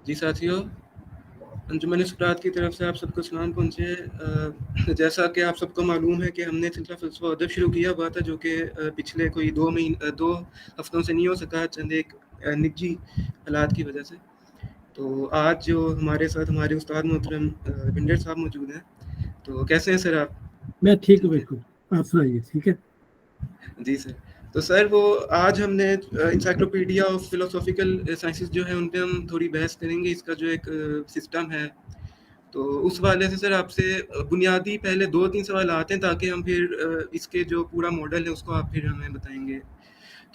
جی ساتھیوں، انجمن سقراط کی طرف سے آپ سب کو سلام پہنچے۔ جیسا کہ آپ سب کو معلوم ہے کہ ہم نے سلسلہ فلسفہ ادب شروع کیا ہوا تھا، جو کہ پچھلے کوئی 2 ہفتوں سے نہیں ہو سکا، چند ایک نجی حالات کی وجہ سے۔ تو آج جو ہمارے ساتھ ہمارے استاد محترم بھنڈر صاحب موجود ہیں، تو کیسے ہیں سر آپ؟ میں ٹھیک ہوں، بالکل آپ سنائیے۔ ٹھیک ہے جی سر۔ تو سر وہ آج ہم نے انسائکلوپیڈیا آف فلوسافیکل سائنسز جو ہے ان پہ ہم تھوڑی بحث کریں گے، اس کا جو ایک سسٹم ہے۔ تو اس والے سے سر آپ سے بنیادی پہلے 2-3 سوالات ہیں، تاکہ ہم پھر اس کے جو پورا ماڈل ہے اس کو آپ پھر ہمیں بتائیں گے۔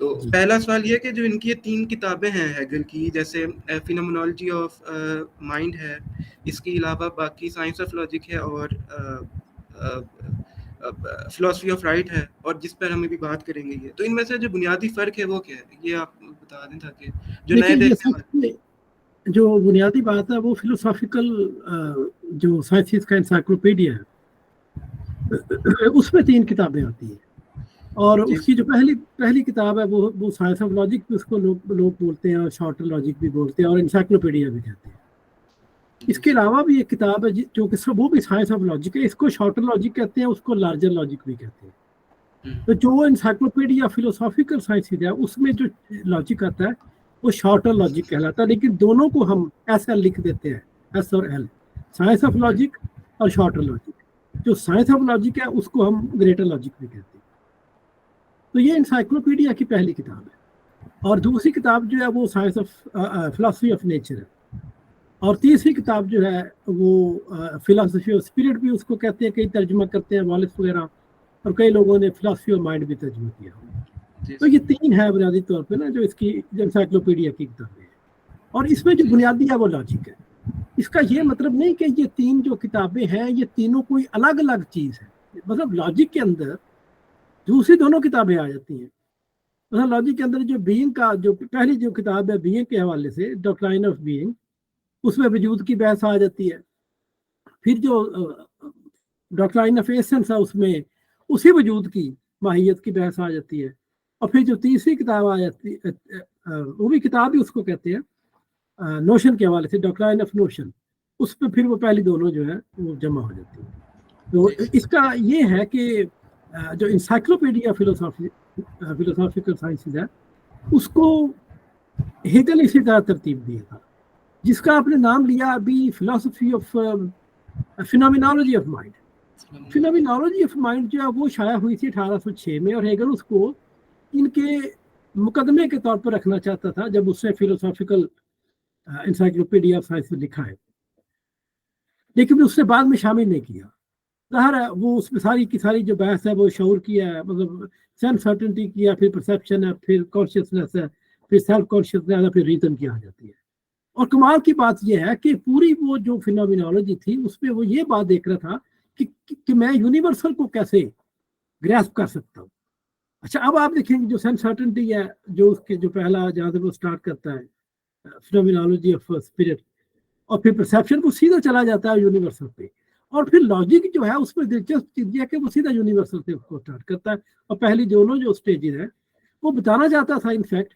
تو پہلا سوال یہ کہ جو ان کی 3 کتابیں ہیں ہیگل کی، جیسے فینومنالوجی آف مائنڈ ہے، اس کے علاوہ باقی سائنس آف لاجک ہے، اور فلاسفی آف رائٹ ہے، اور جس پر ہم ابھی بات کریں گے۔ تو ان میں سے جو بنیادی فرق ہے وہ کیا ہے، یہ آپ بتا دیں تاکہ جو نئے دیکھنے والے۔ جو بنیادی بات ہے وہ فلوسافیکل جو سائنسز کا انسائکلوپیڈیا ہے، اس میں 3 کتابیں آتی ہیں، اور اس کی جو پہلی کتاب ہے وہ سائنس آف لاجک بھی اس کو لوگ بولتے ہیں، اور شارٹر لاجک بھی بولتے ہیں، اور انسائکلوپیڈیا بھی کہتے ہیں۔ اس کے علاوہ بھی ایک کتاب ہے جو کہ وہ بھی سائنس آف لاجک ہے، اس کو شارٹر لاجک کہتے ہیں، اس کو لارجر لاجک بھی کہتے ہیں۔ تو جو انسائکلوپیڈیا فلوسافیکل سائنسز ہے، اس میں جو لاجک آتا ہے وہ شارٹر لاجک کہلاتا ہے، لیکن دونوں کو ہم ایس ایل لکھ دیتے ہیں، ایس اور ایل، سائنس آف لاجک اور شارٹر لاجک۔ جو سائنس آف لاجک ہے اس کو ہم گریٹر لاجک بھی کہتے ہیں۔ تو یہ انسائکلوپیڈیا کی پہلی کتاب ہے، اور دوسری کتاب جو ہے وہ science of philosophy of nature ہے، اور تیسری کتاب جو ہے وہ فلاسفی آف اسپرٹ بھی اس کو کہتے ہیں، کئی ترجمہ کرتے ہیں والس وغیرہ، اور کئی لوگوں نے فلاسفی آف مائنڈ بھی ترجمہ کیا۔ تو یہ 3 ہے بنیادی طور پہ نا جو اس کی انسائکلوپیڈیا کی کتابیں ہیں، اور اس میں جو بنیادی ہے وہ لاجک ہے۔ اس کا یہ مطلب نہیں کہ یہ 3 جو کتابیں ہیں یہ تینوں کوئی الگ الگ چیز ہے، مطلب لاجک کے اندر دوسری دونوں کتابیں آ جاتی ہیں۔ مثلا لاجک کے اندر جو بینگ کا جو پہلی جو کتاب ہے بینگ کے حوالے سے، ڈاکٹرائن آف بینگ، اس میں وجود کی بحث آ جاتی ہے۔ پھر جو ڈاکٹرائن آف ایسنس ہے، اس میں اسی وجود کی ماہیت کی بحث آ جاتی ہے۔ اور پھر جو تیسری کتاب آ جاتی ہے، وہ بھی کتاب ہی اس کو کہتے ہیں، نوشن کے حوالے سے، ڈاکٹرائن آف نوشن، اس پہ پھر وہ پہلی دونوں جو ہے وہ جمع ہو جاتی ہیں۔ تو اس کا یہ ہے کہ جو انسائکلوپیڈیا فلوسافیکل سائنسز ہے، اس کو ہیگل اسی طرح ترتیب دیا تھا، جس کا آپ نے نام لیا ابھی، philosophy of phenomenology of mind. Phenomenology of mind جو ہے وہ شائع ہوئی تھی 1806 میں، اور ہیگل اس کو ان کے مقدمے کے طور پر رکھنا چاہتا تھا جب اس نے فلوسافیکل انسائکلوپیڈیا آف سائنس لکھا ہے، لیکن اس نے بعد میں شامل نہیں کیا۔ ظاہر ہے وہ اس میں ساری کی ساری جو بحث ہے وہ شعور کی ہے، مطلب سیلف سرٹنٹی کی ہے، پھر پرسیپشن ہے، پھر کانشیسنیس ہے، پھر سیلف کانشیسنیس ہے، پھر ریزن کی آ جاتی ہے۔ اور کمال کی بات یہ ہے کہ پوری وہ جو فینومینالوجی تھی اس میں وہ یہ بات دیکھ رہا تھا کہ میں یونیورسل کو کیسے گریسپ کر سکتا ہوں۔ اچھا، اب آپ دیکھیں گے جو سیلف سرٹنٹی ہے، جو اس کے جو پہلا جہاں سے وہ سٹارٹ کرتا ہے فینومینالوجی آف اسپرٹ، اور پھر پرسیپشن کو سیدھا چلا جاتا ہے یونیورسل پہ، اور پھر لاجک جو ہے اس میں دلچسپ چیز یہ ہے کہ وہ سیدھا یونیورسل سے اس کو سٹارٹ کرتا ہے۔ اور پہلی دونوں جو سٹیجز ہیں وہ بتانا چاہتا تھا انفیکٹ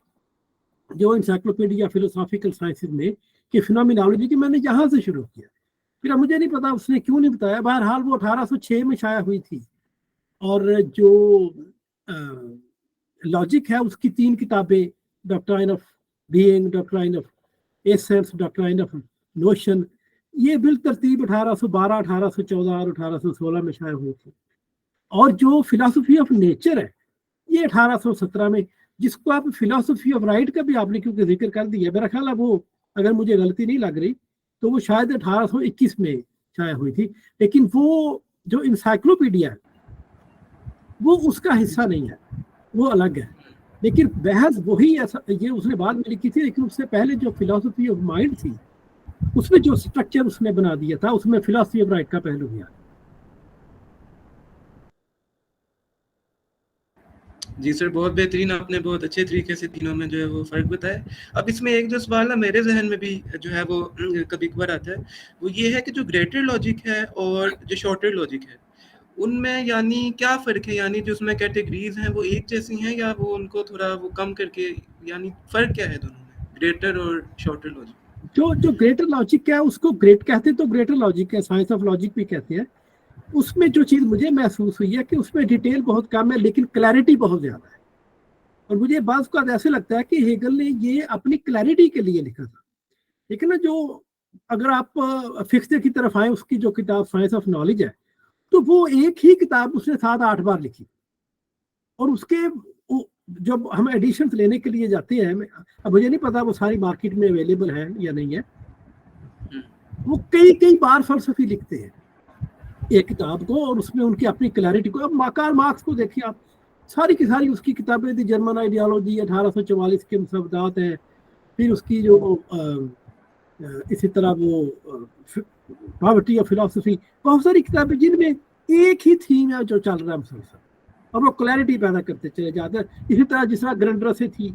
جو انسائکلوپیڈیا فلوسافیکل سائنسز میں، کہ فینومینالوجی کی میں نے یہاں سے شروع کیا۔ پھر اب مجھے نہیں پتا اس نے کیوں نہیں بتایا، بہرحال وہ 1806 میں شائع ہوئی تھی، اور جو لاجک ہے اس کی 3 کتابیں، doctrine of being, doctrine of essence, doctrine of notion, یہ بالترتیب 1812، 1814 اور 1816 میں شائع ہوئی تھی۔ اور جو فلاسفی آف نیچر ہے یہ 1817 میں، جس کو آپ فلاسفی آف رائٹ کا بھی آپ نے کیونکہ ذکر کر دیا، میرا خیال ہے وہ اگر مجھے غلطی نہیں لگ رہی تو وہ شاید 1821 میں شائع ہوئی تھی، لیکن وہ جو انسائکلوپیڈیا ہے وہ اس کا حصہ نہیں ہے، وہ الگ ہے۔ لیکن بحث وہی یہ اس نے بعد میں لکھی تھی، لیکن اس سے پہلے جو فلاسفی آف مائنڈ تھی اس میں جو سٹرکچر اس نے بنا دیا تھا، اس میں فلاسفی آف رائٹ کا پہلو بھی آیا۔ جی سر، بہت بہترین، آپ نے بہت اچھے طریقے سے تینوں میں جو ہے وہ فرق بتایا۔ اب اس میں ایک جو سوال ہے میرے ذہن میں بھی جو ہے وہ کبھی کبھار آتا ہے، وہ یہ ہے کہ جو گریٹر لاجک ہے اور جو شارٹر لاجک ہے، ان میں یعنی کیا فرق ہے؟ یعنی جو اس میں کیٹیگریز ہیں وہ ایک جیسی ہیں، یا وہ ان کو تھوڑا وہ کم کر کے، یعنی فرق کیا ہے دونوں میں، گریٹر اور شارٹر لاجک؟ जो ग्रेटर लॉजिक है उसको ग्रेट कहते तो ग्रेटर लॉजिक है, साइंस ऑफ लॉजिक भी कहते हैं। उसमें जो चीज़ मुझे महसूस हुई है कि उसमें डिटेल बहुत कम है लेकिन क्लैरिटी बहुत ज़्यादा है। और मुझे बात का ऐसे लगता है कि हेगल ने ये अपनी क्लैरिटी के लिए लिखा था। लेकिन ना जो अगर आप फिक्से की तरफ आए, उसकी जो किताब साइंस ऑफ नॉलेज है, तो वो एक ही किताब उसने 7-8 बार लिखी। और उसके जब हम एडिशंस लेने के लिए जाते हैं, अब मुझे नहीं पता वो सारी मार्केट में अवेलेबल है या नहीं है, वो कई बार फलसफी लिखते हैं एक किताब को, और उसमें उनकी अपनी क्लैरिटी को। अब कार्ल मार्क्स को देखिए आप, सारी की सारी उसकी किताबें थी, जर्मन आइडियोलॉजी 1844 के मुसवदात हैं, फिर उसकी जो इसी तरह वो पॉवर्टी ऑफ फिलॉसफी, बहुत सारी किताबें जिनमें एक ही थीम है जो चल रहा है मुसलसल, और वो क्लैरिटी पैदा करते चले जाते हैं। इसी तरह जिस तरह ग्रैंडरसे थी,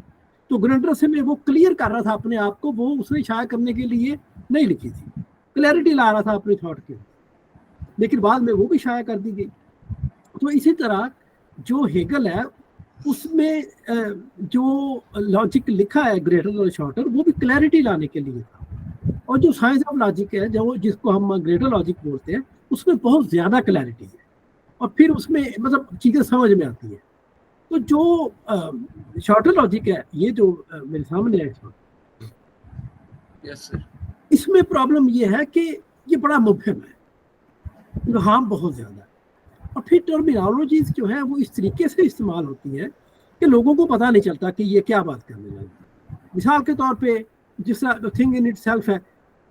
तो ग्रैंडरसे में वो क्लियर कर रहा था अपने आप को, वो उसने शाया करने के लिए नहीं लिखी थी, क्लैरिटी ला रहा था अपने थॉट के, लेकिन बाद में वो भी शाया कर दी गई। तो इसी तरह जो हेगल है उसमें जो लॉजिक लिखा है ग्रेटर और शॉर्टर, वो भी क्लैरिटी लाने के लिए था। और जो साइंस ऑफ लॉजिक है, जो जिसको हम ग्रेटर लॉजिक बोलते हैं, उसमें बहुत ज़्यादा क्लैरिटी है और फिर उसमें मतलब चीज़ें समझ में आती है। तो जो शॉर्टर लॉजिक है, ये जो मेरे सामने है इसमें प्रॉब्लम ये है कि ये बड़ा मुबहम है, इल्हाम बहुत ज़्यादा है, और फिर टर्मिनोलॉजीज जो है वो इस तरीके से इस्तेमाल होती है कि लोगों को पता नहीं चलता कि ये क्या बात करने लगे। मिसाल के तौर पे जिस तरह थिंग इन इट सेल्फ है,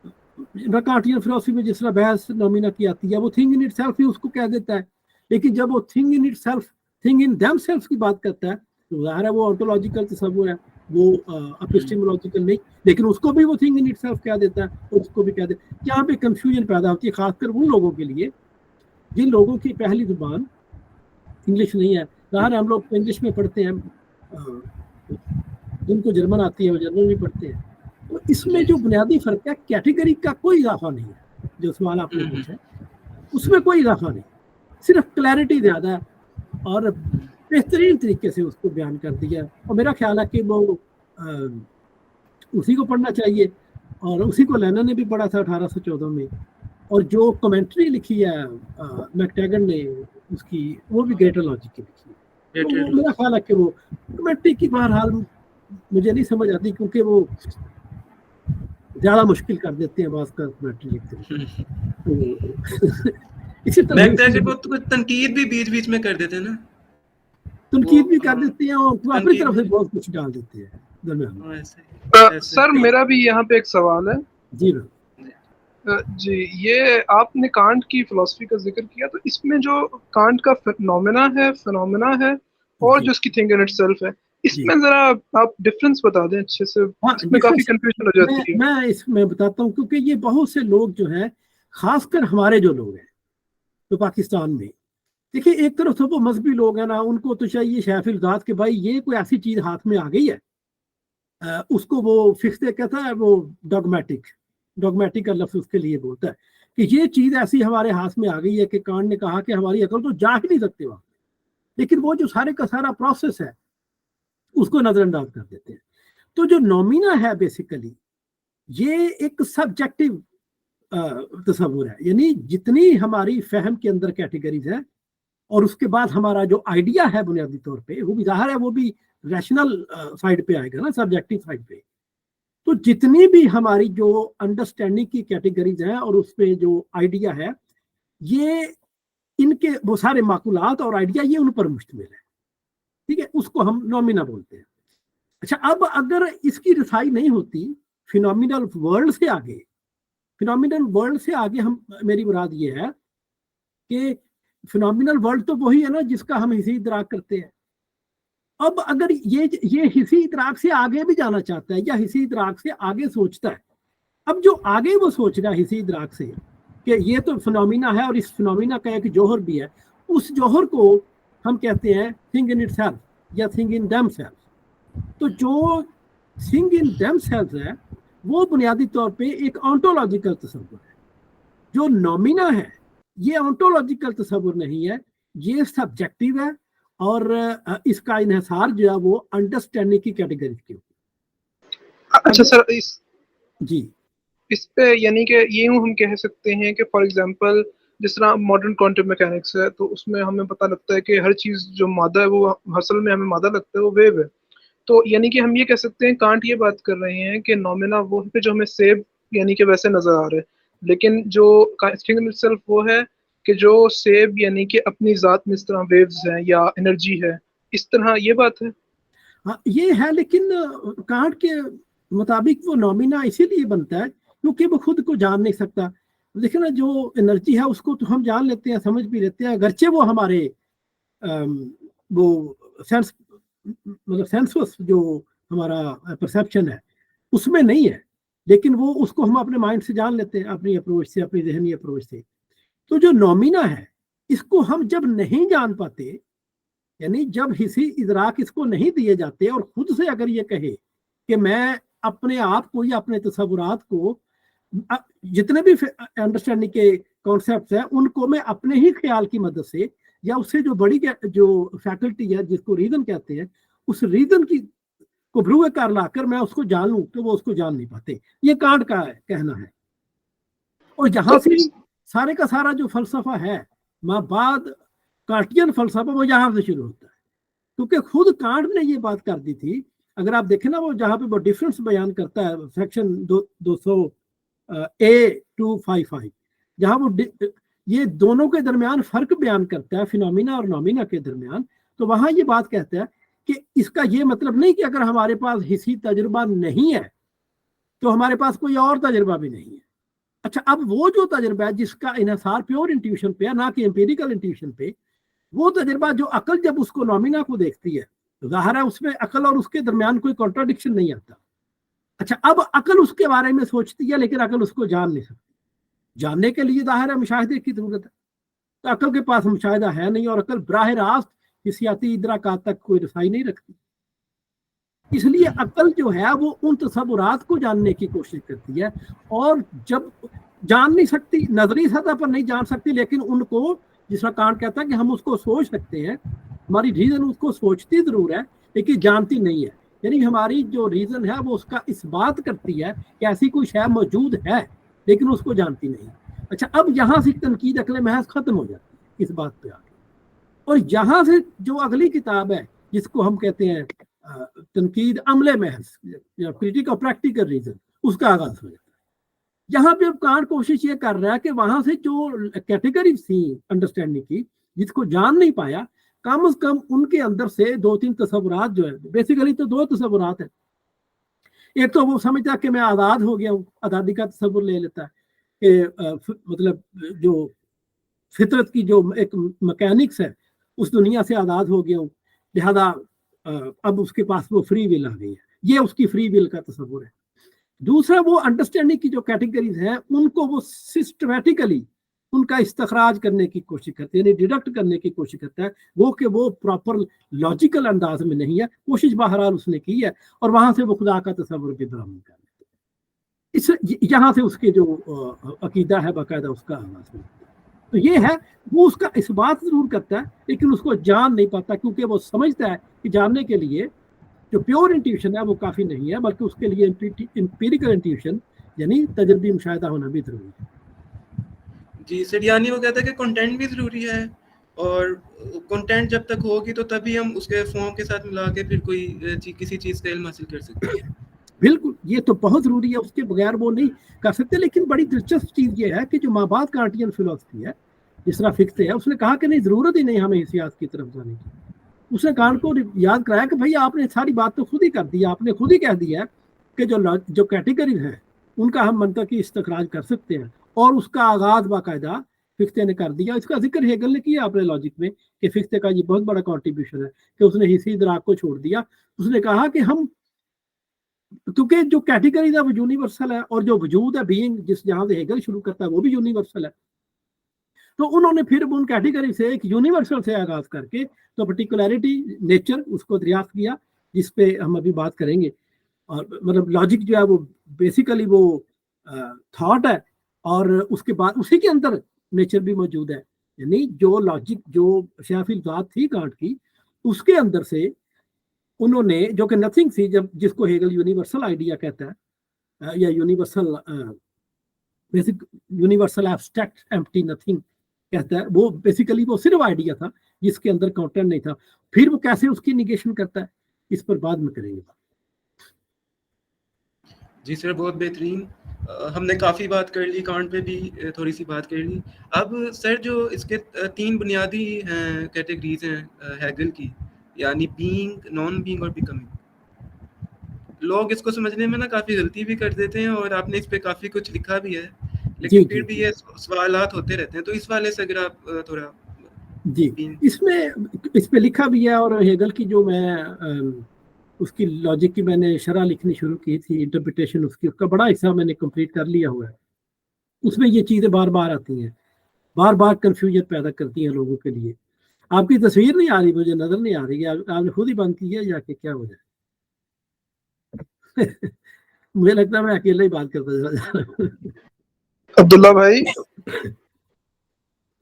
कांटियन फिलोसफी में जिस तरह बहस नोमिना की आती है, वो थिंग इन इट सेल्फ ही उसको कह देता है, लेकिन जब वो thing in it self, thing in them self की बात करता है, तो ज़ाहिर है वो ऑन्टोलॉजिकल तसव्वुर है, वो एपिस्टेमोलॉजिकल नहीं, लेकिन उसको भी वो थिंग इन इट सेल्फ कह देता है, और उसको भी कह देता है। यहाँ पे कंफ्यूजन पैदा होती है, खासकर उन लोगों के लिए जिन लोगों की पहली जुबान इंग्लिश नहीं है। ज़ाहिर हम लोग इंग्लिश में पढ़ते हैं, जिनको जर्मन आती है वो जर्मन भी पढ़ते हैं। तो इसमें जो बुनियादी फ़र्क है, कैटेगरी का कोई इजाफा नहीं है, जो सवाल आपने पूछा उसमें कोई इजाफा नहीं, सिर्फ क्लैरिटी ज़्यादा है और बेहतरीन तरीके से उसको बयान कर दिया। और मेरा ख्याल है कि वो उसी को पढ़ना चाहिए, और उसी को लेनिन ने भी पढ़ा था 1814 में। और जो कमेंट्री लिखी है मैकटैगन ने उसकी, वो भी ग्रेटर लॉजिक की लिखी है। तो मेरा ख्याल है कि वो कमेंट्री की बहरहाल मुझे नहीं समझ आती, क्योंकि वो ज़्यादा मुश्किल कर देते हैं बात का कमेंट्री लिखते हैं। तो इसी तरह वो तो तनकीद भी बीच बीच में कर देते हैं ना, तनकीद भी कर देते हैं और अपनी तरफ से बहुत कुछ डाल देते हैं दरमियान। सर मेरा भी यहाँ पे एक सवाल है। जी जी, ये आपने कांट की फिलॉसफी का जिक्र किया, तो इसमें जो कांट का फिनोमेना है और जो उसकी थिंग इन इटसेल्फ है, इसमें जरा आप डिफरेंस बता दें अच्छे से। इसमें काफी कंफ्यूजन हो जाती है। मैं इसमें बताता हूँ, क्योंकि ये बहुत से लोग जो है, खासकर हमारे जो लोग हैं तो पाकिस्तान में, देखिए एक तरफ तो वो मजहबी लोग हैं ना, उनको तो चाहिए शैफिल ज़ात के भाई ये कोई ऐसी चीज हाथ में आ गई है, उसको वो फिक्स कहता है, वो डॉगमेटिक का लफ्ज उसके लिए बोलता है कि ये चीज ऐसी हमारे हाथ में आ गई है कि कांट ने कहा कि हमारी अकल तो जा ही नहीं सकती वहां, लेकिन वो जो सारे का सारा प्रोसेस है उसको नजरअंदाज कर देते हैं। तो जो नोमिना है बेसिकली ये एक सब्जेक्टिव तस्वुर है, यानी जितनी हमारी फहम के अंदर कैटेगरीज है और उसके बाद हमारा जो आइडिया है बुनियादी तौर पे, वो भी ज़ाहिर है वो भी रैशनल साइड पे आएगा ना, सब्जेक्टिव साइड पे। तो जितनी भी हमारी जो अंडरस्टैंडिंग की कैटेगरीज हैं और उस पे जो आइडिया है, ये इनके वो सारे माकुलात और आइडिया ये उन पर मुश्तमिल है, ठीक है, उसको हम नोमिना बोलते हैं। अच्छा, अब अगर इसकी रसाई नहीं होती फिनोमिनल वर्ल्ड से आगे, फिनोमिनल वर्ल्ड से आगे हम, मेरी मुराद ये है कि फिनोमिनल वर्ल्ड तो वही है ना जिसका हम हिस्सी इदराक करते हैं। अब अगर ये हिस्सी इदराक से आगे भी जाना चाहता है या हिस्सी इदराक से आगे सोचता है, अब जो आगे वो सोच रहा है हिस्सी इदराक से कि ये तो फिनोमिना है और इस फिनोमिना का एक जौहर भी है, उस जौहर को हम कहते हैं थिंग इन इटसेल्फ या थिंग इन देमसेल्फ। तो जो थिंग इन देमसेल्फ है वो बुनियादी तौर पे एक ऑन्टोलॉजिकल तस्वुर है। जो नोमिना है ये ऑन्टोलॉजिकल तस्वुर नहीं है, ये सब्जेक्टिव है और इसका इन्हिसार जो है वो अंडरस्टैंडिंग की कैटेगरी के ऊपर। अच्छा सर, जी اس پہ یعنی کہ یہ ہم کہہ سکتے ہیں کہ فار ایگزامپل جس طرح ماڈرن کوانٹم میکینکس ہے تو اس میں ہمیں پتہ لگتا ہے کہ ہر چیز جو مادہ ہے وہ اصل میں ہمیں مادہ لگتا ہے وہ ویو ہے. تو یعنی کہ ہم یہ کہہ سکتے ہیں کانٹ یہ بات کر رہے ہیں کہ نومینا وہ ہے جو ہمیں سیب یعنی کہ ویسے نظر آ رہے ہیں، لیکن جو تھنگ اٹ سیلف وہ ہے کہ جو سیب یعنی کہ اپنی ذات میں اس طرح ویوز ہیں یا انرجی ہے، اس طرح یہ بات ہے. ہاں یہ ہے، لیکن کانٹ کے مطابق وہ نومینا اسی لیے بنتا ہے کیونکہ وہ خود کو جان نہیں سکتا. دیکھیں نا جو انرجی ہے اس کو تو ہم جان لیتے ہیں، سمجھ بھی لیتے ہیں، اگرچہ وہ ہمارے وہ سینس مطلب سینسوس جو ہمارا پرسیپشن ہے اس میں نہیں ہے، لیکن وہ اس کو ہم اپنے مائنڈ سے جان لیتے ہیں، اپنی اپروچ سے، اپنی ذہنی اپروچ سے. تو جو نومینا ہے اس کو ہم جب نہیں جان پاتے، یعنی جب حسی ادراک اس کو نہیں دیے جاتے اور خود سے اگر یہ کہے کہ میں اپنے آپ کو یا اپنے تصورات کو جتنے بھی انڈرسٹینڈنگ کے کانسیپٹس ہیں ان کو میں اپنے ہی خیال کی مدد سے یا اس سے جو بڑی جو فیکلٹی ہے جس کو ریزن کہتے ہیں اس ریزن کی کو بروے کر لا کر میں اس کو جان لوں تو وہ اس کو جان نہیں پاتے. یہ کانٹ کا کہنا ہے. اور جہاں سے سارے کا سارا جو فلسفہ ہے ماں بعد کانٹین فلسفہ وہ یہاں سے شروع ہوتا ہے، کیونکہ خود کانٹ نے یہ بات کر دی تھی. اگر آپ دیکھیں نا وہ جہاں پہ وہ ڈفرنس بیان کرتا ہے سیکشن 200A255 جہاں وہ یہ دونوں کے درمیان فرق بیان کرتا ہے فینومینا اور نومینا کے درمیان، تو وہاں یہ بات کہتا ہے کہ اس کا یہ مطلب نہیں کہ اگر ہمارے پاس حسی تجربہ نہیں ہے تو ہمارے پاس کوئی اور تجربہ بھی نہیں ہے. اچھا اب وہ جو تجربہ ہے جس کا انحصار پیور انٹیوشن پہ ہے نہ کہ امپیریکل انٹیوشن پہ، وہ تجربہ جو عقل جب اس کو نومینا کو دیکھتی ہے ظاہر ہے اس میں عقل اور اس کے درمیان کوئی کنٹراڈکشن نہیں آتا. اچھا اب عقل اس کے بارے میں سوچتی ہے لیکن عقل اس کو جان نہیں سکتی. جاننے کے لیے ظاہر ہے مشاہدے کی ضرورت ہے، تو عقل کے پاس مشاہدہ ہے نہیں اور عقل براہ راست حسیاتی ادراکات تک کوئی رسائی نہیں رکھتی. اس لیے عقل جو ہے وہ ان تصورات کو جاننے کی کوشش کرتی ہے، اور جب جان نہیں سکتی نظری سطح پر نہیں جان سکتی، لیکن ان کو جس طرح کانٹ کہتا ہے کہ ہم اس کو سوچ سکتے ہیں، ہماری ریزن اس کو سوچتی ضرور ہے لیکن جانتی نہیں ہے. یعنی ہماری جو ریزن ہے وہ اس کا اس بات کرتی ہے کہ ایسی کوئی شے موجود ہے لیکن اس کو جانتی نہیں. اچھا اب یہاں سے تنقید عقل محض ختم ہو جاتی ہے اس بات پہ آ کے، اور یہاں سے جو اگلی کتاب ہے جس کو ہم کہتے ہیں تنقید عمل محض یا کریٹک آف پریکٹیکل ریزن، اس کا آغاز ہو جاتا ہے. یہاں پہ اب کانٹ کوشش یہ کر رہا ہے کہ وہاں سے جو کیٹیگری تھی انڈرسٹینڈنگ کی جس کو جان نہیں پایا، کم از کم ان کے اندر سے 2-3 تصورات جو ہے، بیسیکلی تو 2 تصورات ہیں. ایک تو وہ سمجھتا ہے کہ میں آزاد ہو گیا ہوں، آزادی کا تصور لے لیتا ہے کہ مطلب جو فطرت کی جو ایک میکینکس ہے اس دنیا سے آزاد ہو گیا ہوں، لہذا اب اس کے پاس وہ فری ول آ گئی ہے، یہ اس کی فری ول کا تصور ہے. دوسرا وہ انڈرسٹینڈنگ کی جو کیٹیگریز ہیں ان کو وہ سسٹمیٹیکلی ان کا استخراج کرنے کی کوشش کرتے ہیں، یعنی ڈیڈکٹ کرنے کی کوشش کرتا ہے، وہ کہ وہ پراپر لاجیکل انداز میں نہیں ہے. کوشش بہرحال اس نے کی ہے اور وہاں سے وہ خدا کا تصور بھی برآمد کر لیتے ہیں. یہاں سے اس کے جو عقیدہ ہے باقاعدہ اس کا آغاز ہوتا ہے. تو یہ ہے وہ اس کا اس بات ضرور کرتا ہے لیکن اس کو جان نہیں پاتا، کیونکہ وہ سمجھتا ہے کہ جاننے کے لیے جو پیور انٹیوشن ہے وہ کافی نہیں ہے، بلکہ اس کے لیے امپیریکل انٹیوشن یعنی تجربی مشاہدہ ہونا بھی ضروری ہے. جی سر، یعنی وہ کہتا ہے کہ کنٹینٹ بھی ضروری ہے، اور کنٹینٹ جب تک ہوگی تو تبھی ہم اس کے فارم کے ساتھ ملا کے پھر کوئی کسی چیز کا علم حاصل کر سکتے ہیں. بالکل یہ تو بہت ضروری ہے، اس کے بغیر وہ نہیں کر سکتے. لیکن بڑی دلچسپ چیز یہ ہے کہ جو مابعد کانٹین فلسفی ہے جس طرح فکتے ہے، اس نے کہا کہ نہیں ضرورت ہی نہیں ہمیں حسیات کی طرف جانے کی. اس نے کانٹ کو یاد کرایا کہ بھائی آپ نے ساری بات تو خود ہی کر دی، آپ نے خود ہی کہہ دیا کہ جو کیٹیگریز ہیں ان کا ہم منطقی استخراج کر سکتے ہیں، اور اس کا آغاز باقاعدہ فکتے نے کر دیا. اس کا ذکر ہیگل نے کیا اپنے لاجک میں کہ فکتے کا یہ بہت بڑا کنٹریبیوشن ہے کہ اس نے حسی ادراک کو چھوڑ دیا. اس نے کہا کہ ہم کیونکہ جو کیٹیگریز ہے وہ یونیورسل ہے، اور جو وجود ہے بینگ جس جہاں سے ہیگل شروع کرتا ہے وہ بھی یونیورسل ہے. تو انہوں نے پھر ان کیٹیگری سے ایک یونیورسل سے آغاز کر کے تو پرٹیکولیرٹی نیچر اس کو دریافت کیا، جس پہ ہم ابھی بات کریں گے. اور مطلب لاجک جو ہے وہ بیسیکلی وہ تھاٹ ہے، اور اس کے بعد اسی کے اندر نیچر بھی موجود ہے. یعنی جو لاجک جو شافی ذات تھی کانٹ کی، اس کے اندر سے انہوں نے جو کہ نتھنگ تھی، جس کو ہیگل یونیورسل آئیڈیا کہتا ہے یا universal basic universal abstract empty nothing कहता है, वो बेसिकली वो सिर्फ आइडिया था जिसके अंदर कंटेंट नहीं था। फिर वो कैसे उसकी निगेशन करता है, इस पर बाद में करेंगे। जी सर, बहुत बेहतरीन। हमने काफ़ी बात कर ली, कांट पे भी थोड़ी सी बात कर ली। अब सर जो इसके 3 बुनियादी कैटेगरीज हैं हेगल की, यानी बीइंग, नॉन बीइंग और बिकमिंग, लोग इसको समझने में ना काफ़ी गलती भी कर देते हैं, और आपने इस पे काफ़ी कुछ लिखा भी है, लेकिन फिर भी ये सवालात होते रहते हैं। तो इस वाले से अगर आप थोड़ा जी, इसमें इस पे लिखा भी है, और हेगल की जो मैं उसकी लॉजिक की मैंने शरह लिखनी शुरू की थी, इंटरप्रिटेशन उसकी, उसका बड़ा हिस्सा मैंने कंप्लीट कर लिया हुआ है। उसमें ये चीज़ें बार बार आती हैं, बार बार कंफ्यूजन पैदा करती हैं लोगों के लिए। आपकी तस्वीर नहीं आ रही, मुझे नजर नहीं आ रही है, आपने खुद ही बंद की है या कि क्या वजह? मुझे लगता है मैं अकेले ही बात करता जा रहा हूं। अब्दुल्ला भाई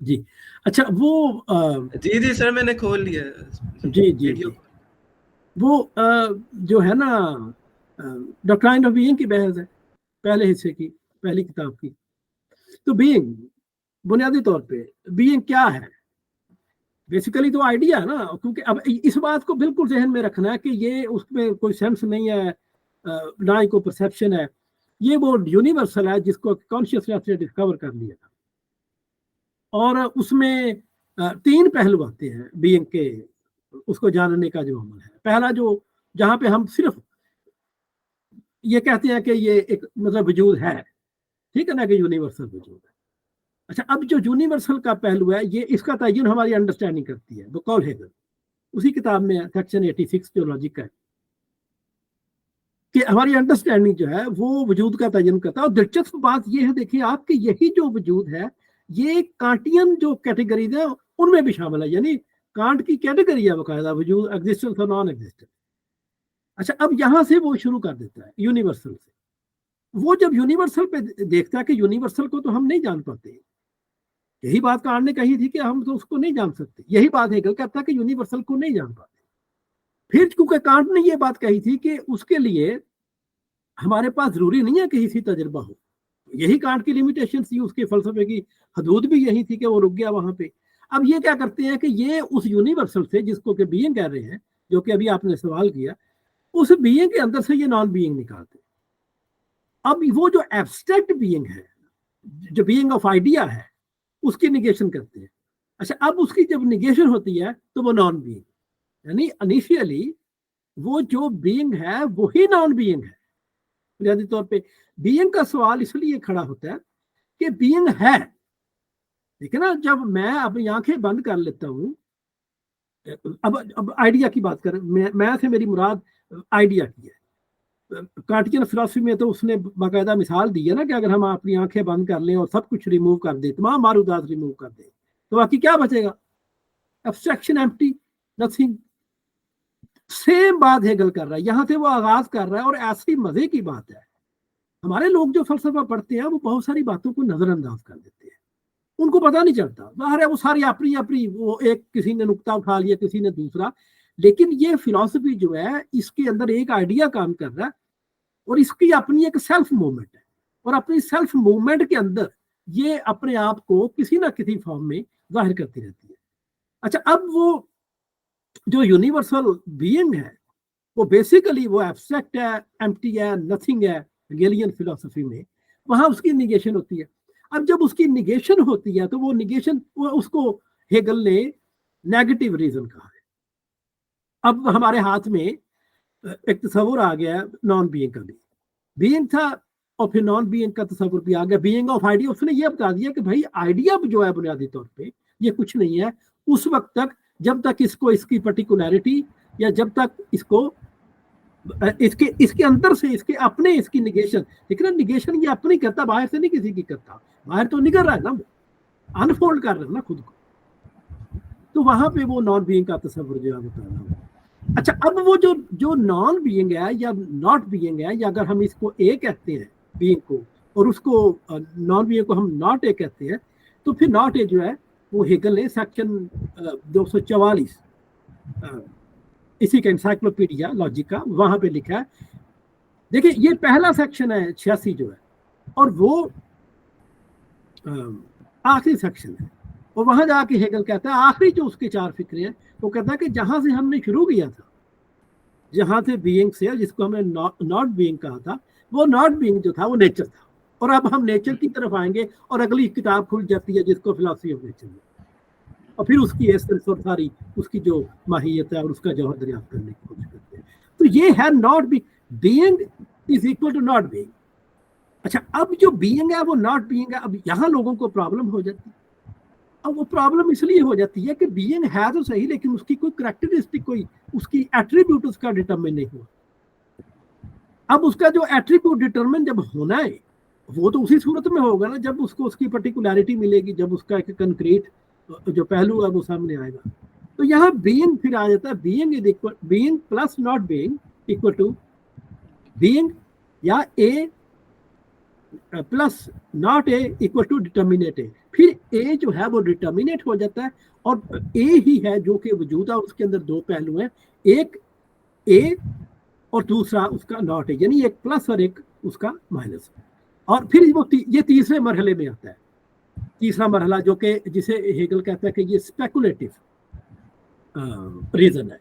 जी, अच्छा वो जी सर, मैंने खोल लिया। जी, वो जो है ना डॉक्ट्राइन ऑफ बीइंग की बहस है, पहले हिस्से की, पहली किताब की। तो बीइंग, बुनियादी तौर पे बीइंग क्या है? बेसिकली तो आइडिया है ना, क्योंकि अब इस बात को बिल्कुल जहन में रखना है कि ये उसमें कोई सेंस नहीं है, ना ही कोई परसेप्शन है, ये वो यूनिवर्सल है जिसको कॉन्शियसनेस ने डिस्कवर कर लिया था। और उसमें 3 पहलू आते हैं बीइंग के, उसको जानने का जो अमल है। पहला जो, जहां पे हम सिर्फ ये कहते हैं कि ये एक मतलब वजूद है, ठीक है ना, कि यूनिवर्सल वजूद है। अच्छा, अब जो यूनिवर्सल का पहलू है, ये इसका तयन हमारी अंडरस्टैंडिंग करती है, बकौल हेगल, उसी किताब में सेक्शन 86 जो लॉजिक है, कि हमारी अंडरस्टैंडिंग जो है वो वजूद का तयन करता है। और दिलचस्प बात ये है, देखिए आप, कि यही जो वजूद है ये कांटियन जो कैटेगरीज है उनमें भी शामिल है, यानी कांट की कैटेगरी है बाकायदा, वजूद, एग्जिस्टेंस और नॉन एग्जिस्टेंस। अच्छा, अब यहां से वो शुरू कर देता है यूनिवर्सल से। वो जब यूनिवर्सल पे देखता है कि यूनिवर्सल को तो हम नहीं जान पाते, यही बात कांट ने कही थी कि हम तो उसको नहीं जान सकते, यही बात हेगल कहता है कि यूनिवर्सल को नहीं जान पाते। फिर क्योंकि कांट ने ये बात कही थी कि उसके लिए हमारे पास जरूरी नहीं है कि किसी तजुर्बा हो, यही कांट की लिमिटेशन थी, उसके फलसफे की हदूद भी यही थी कि वो रुक गया वहां पे। अब ये क्या करते हैं कि ये उस यूनिवर्सल से, जिसको कि बीइंग कह रहे हैं, जो कि अभी आपने सवाल किया, उस बीइंग के अंदर से ये नॉन बीइंग निकालते। अब वो जो एब्स्ट्रैक्ट बीइंग है, जो बीइंग ऑफ आइडिया है, उसकी निगेशन करते हैं। अच्छा, अब उसकी जब निगेशन होती है तो वो नॉन बीइंग, यानी इनिशियली वो जो बीइंग है वही नॉन बीइंग है। बुनियादी तौर पे बीइंग का सवाल इसलिए खड़ा होता है कि बीइंग है, ठीक है ना। जब मैं अपनी आंखें बंद कर लेता हूं, अब आइडिया की बात करें, मैं से मेरी मुराद आइडिया की है। कांटियन फिलॉसफी में तो उसने बाकायदा मिसाल दी है ना कि अगर हम अपनी आंखें बंद कर लें और सब कुछ रिमूव कर दें, तमाम मारूदात रिमूव कर दें, तो बाकी क्या बचेगा? Abstraction, empty, nothing. सेम बात हेगल कर रहा है, यहां से वो आगाज कर रहा है। और ऐसी मजे की बात है, हमारे लोग जो फलसफा पढ़ते हैं वो बहुत सारी बातों को नजरअंदाज कर देते हैं, उनको पता नहीं चलता, बाहर है वो सारी अपनी अपनी, वो एक किसी ने नुक्ता उठा लिया, किसी ने दूसरा। लेकिन ये फिलॉसफी जो है, इसके अंदर एक आइडिया काम कर रहा है, और इसकी अपनी एक सेल्फ मूवमेंट है, और अपनी सेल्फ मूवमेंट के अंदर ये अपने आप को किसी ना किसी फॉर्म में जाहिर करती रहती है। अच्छा, अब वो जो यूनिवर्सल बीइंग है वो बेसिकली वो एब्स्ट्रैक्ट है, एम्प्टी है, नथिंग है। हेगेलियन फिलॉसफी में वहां उसकी निगेशन होती है। अब जब उसकी निगेशन होती है तो वो निगेशन, वो उसको हेगल ने नेगेटिव रीजन कहा है। अब हमारे हाथ में एक तस्वुर आ गया नॉन बीइंग का भी, बीइंग था और फिर नॉन बीइंग का तस्वुर भी आ गया, बीइंग ऑफ आइडिया। उसने ये बता दिया कि भाई आइडिया जो है बुनियादी तौर पे ये कुछ नहीं है उस वक्त तक, जब तक इसको इसकी पर्टिकुलरिटी, या जब तक इसको इसके अंदर से इसके अपने इसकी निगेशन, ठीक है ना। निगेशन ये अपनी करता, बाहर से नहीं किसी की करता, बाहर तो निकल रहा है ना, अनफोल्ड कर रहा है ना खुद को। तो वहां पे वो नॉन बीइंग का तस्वुर जो है बता रहा हूं। अच्छा, अब वो जो नॉन बीइंग है या नॉट बीइंग है, या अगर हम इसको ए कहते हैं बीइंग को, और उसको नॉन बीइंग को हम नॉट ए कहते हैं, तो फिर नॉट ए जो है वो हेगल ने सेक्शन 244 इसी का एनसाइक्लोपीडिया लॉजिक का, वहां पे लिखा है। देखिए, ये पहला सेक्शन है 86 जो है, और वो आखिरी सेक्शन है, और वहां जाके हेगल कहता है आखिरी जो उसके 4 फिक्रे हैं, वो कहता है कि जहां से हमने शुरू किया था, जहां से बीइंग से, जिसको हमने नॉट बीइंग कहा था, वो नॉट बीइंग जो था वो नेचर था, और अब हम नेचर की तरफ आएंगे और अगली किताब खुल जाती है जिसको फिलॉसफी ऑफ नेचर, और फिर उसकी एसेंस और सारी उसकी जो माहियत है और उसका जौहर दरियाफ्त करने की कोशिश करते हैं। तो ये है not being is equal to not being. अच्छा, अब जो बीइंग है वो नॉट बीइंग है। अब यहाँ लोगों को प्रॉब्लम हो जाती है। अब वो प्रॉब्लम इसलिए हो जाती है कि बीइंग है तो सही, लेकिन उसकी कोई करैक्टरिस्टिक, कोई उसकी एट्रीब्यूट उसका डिटरमिन नहीं हुआ। अब उसका जो एट्रीब्यूट डिटरमिन जब होना है, वो तो उसी सूरत में होगा ना जब उसको उसकी पर्टिकुलैरिटी मिलेगी, जब उसका एक कंक्रीट जो पहलू है वो सामने आएगा। तो यहाँ बीइंग फिर आ जाता है, being is equal, being plus not being equal to being या A plus not A equal to determinate A. फिर ए जो है वो डिटर्मिनेट हो जाता है, और ए ही है जो कि वजूद है, उसके अंदर 2 पहलू हैं, एक ए और दूसरा उसका नॉट ए, यानी एक प्लस और एक उसका माइनस। और फिर वो ये तीसरे मरहले में आता है, तीसरा मरहला जो कि जिसे हेगल कहता है कि ये स्पेकुलेटिव रीजन है,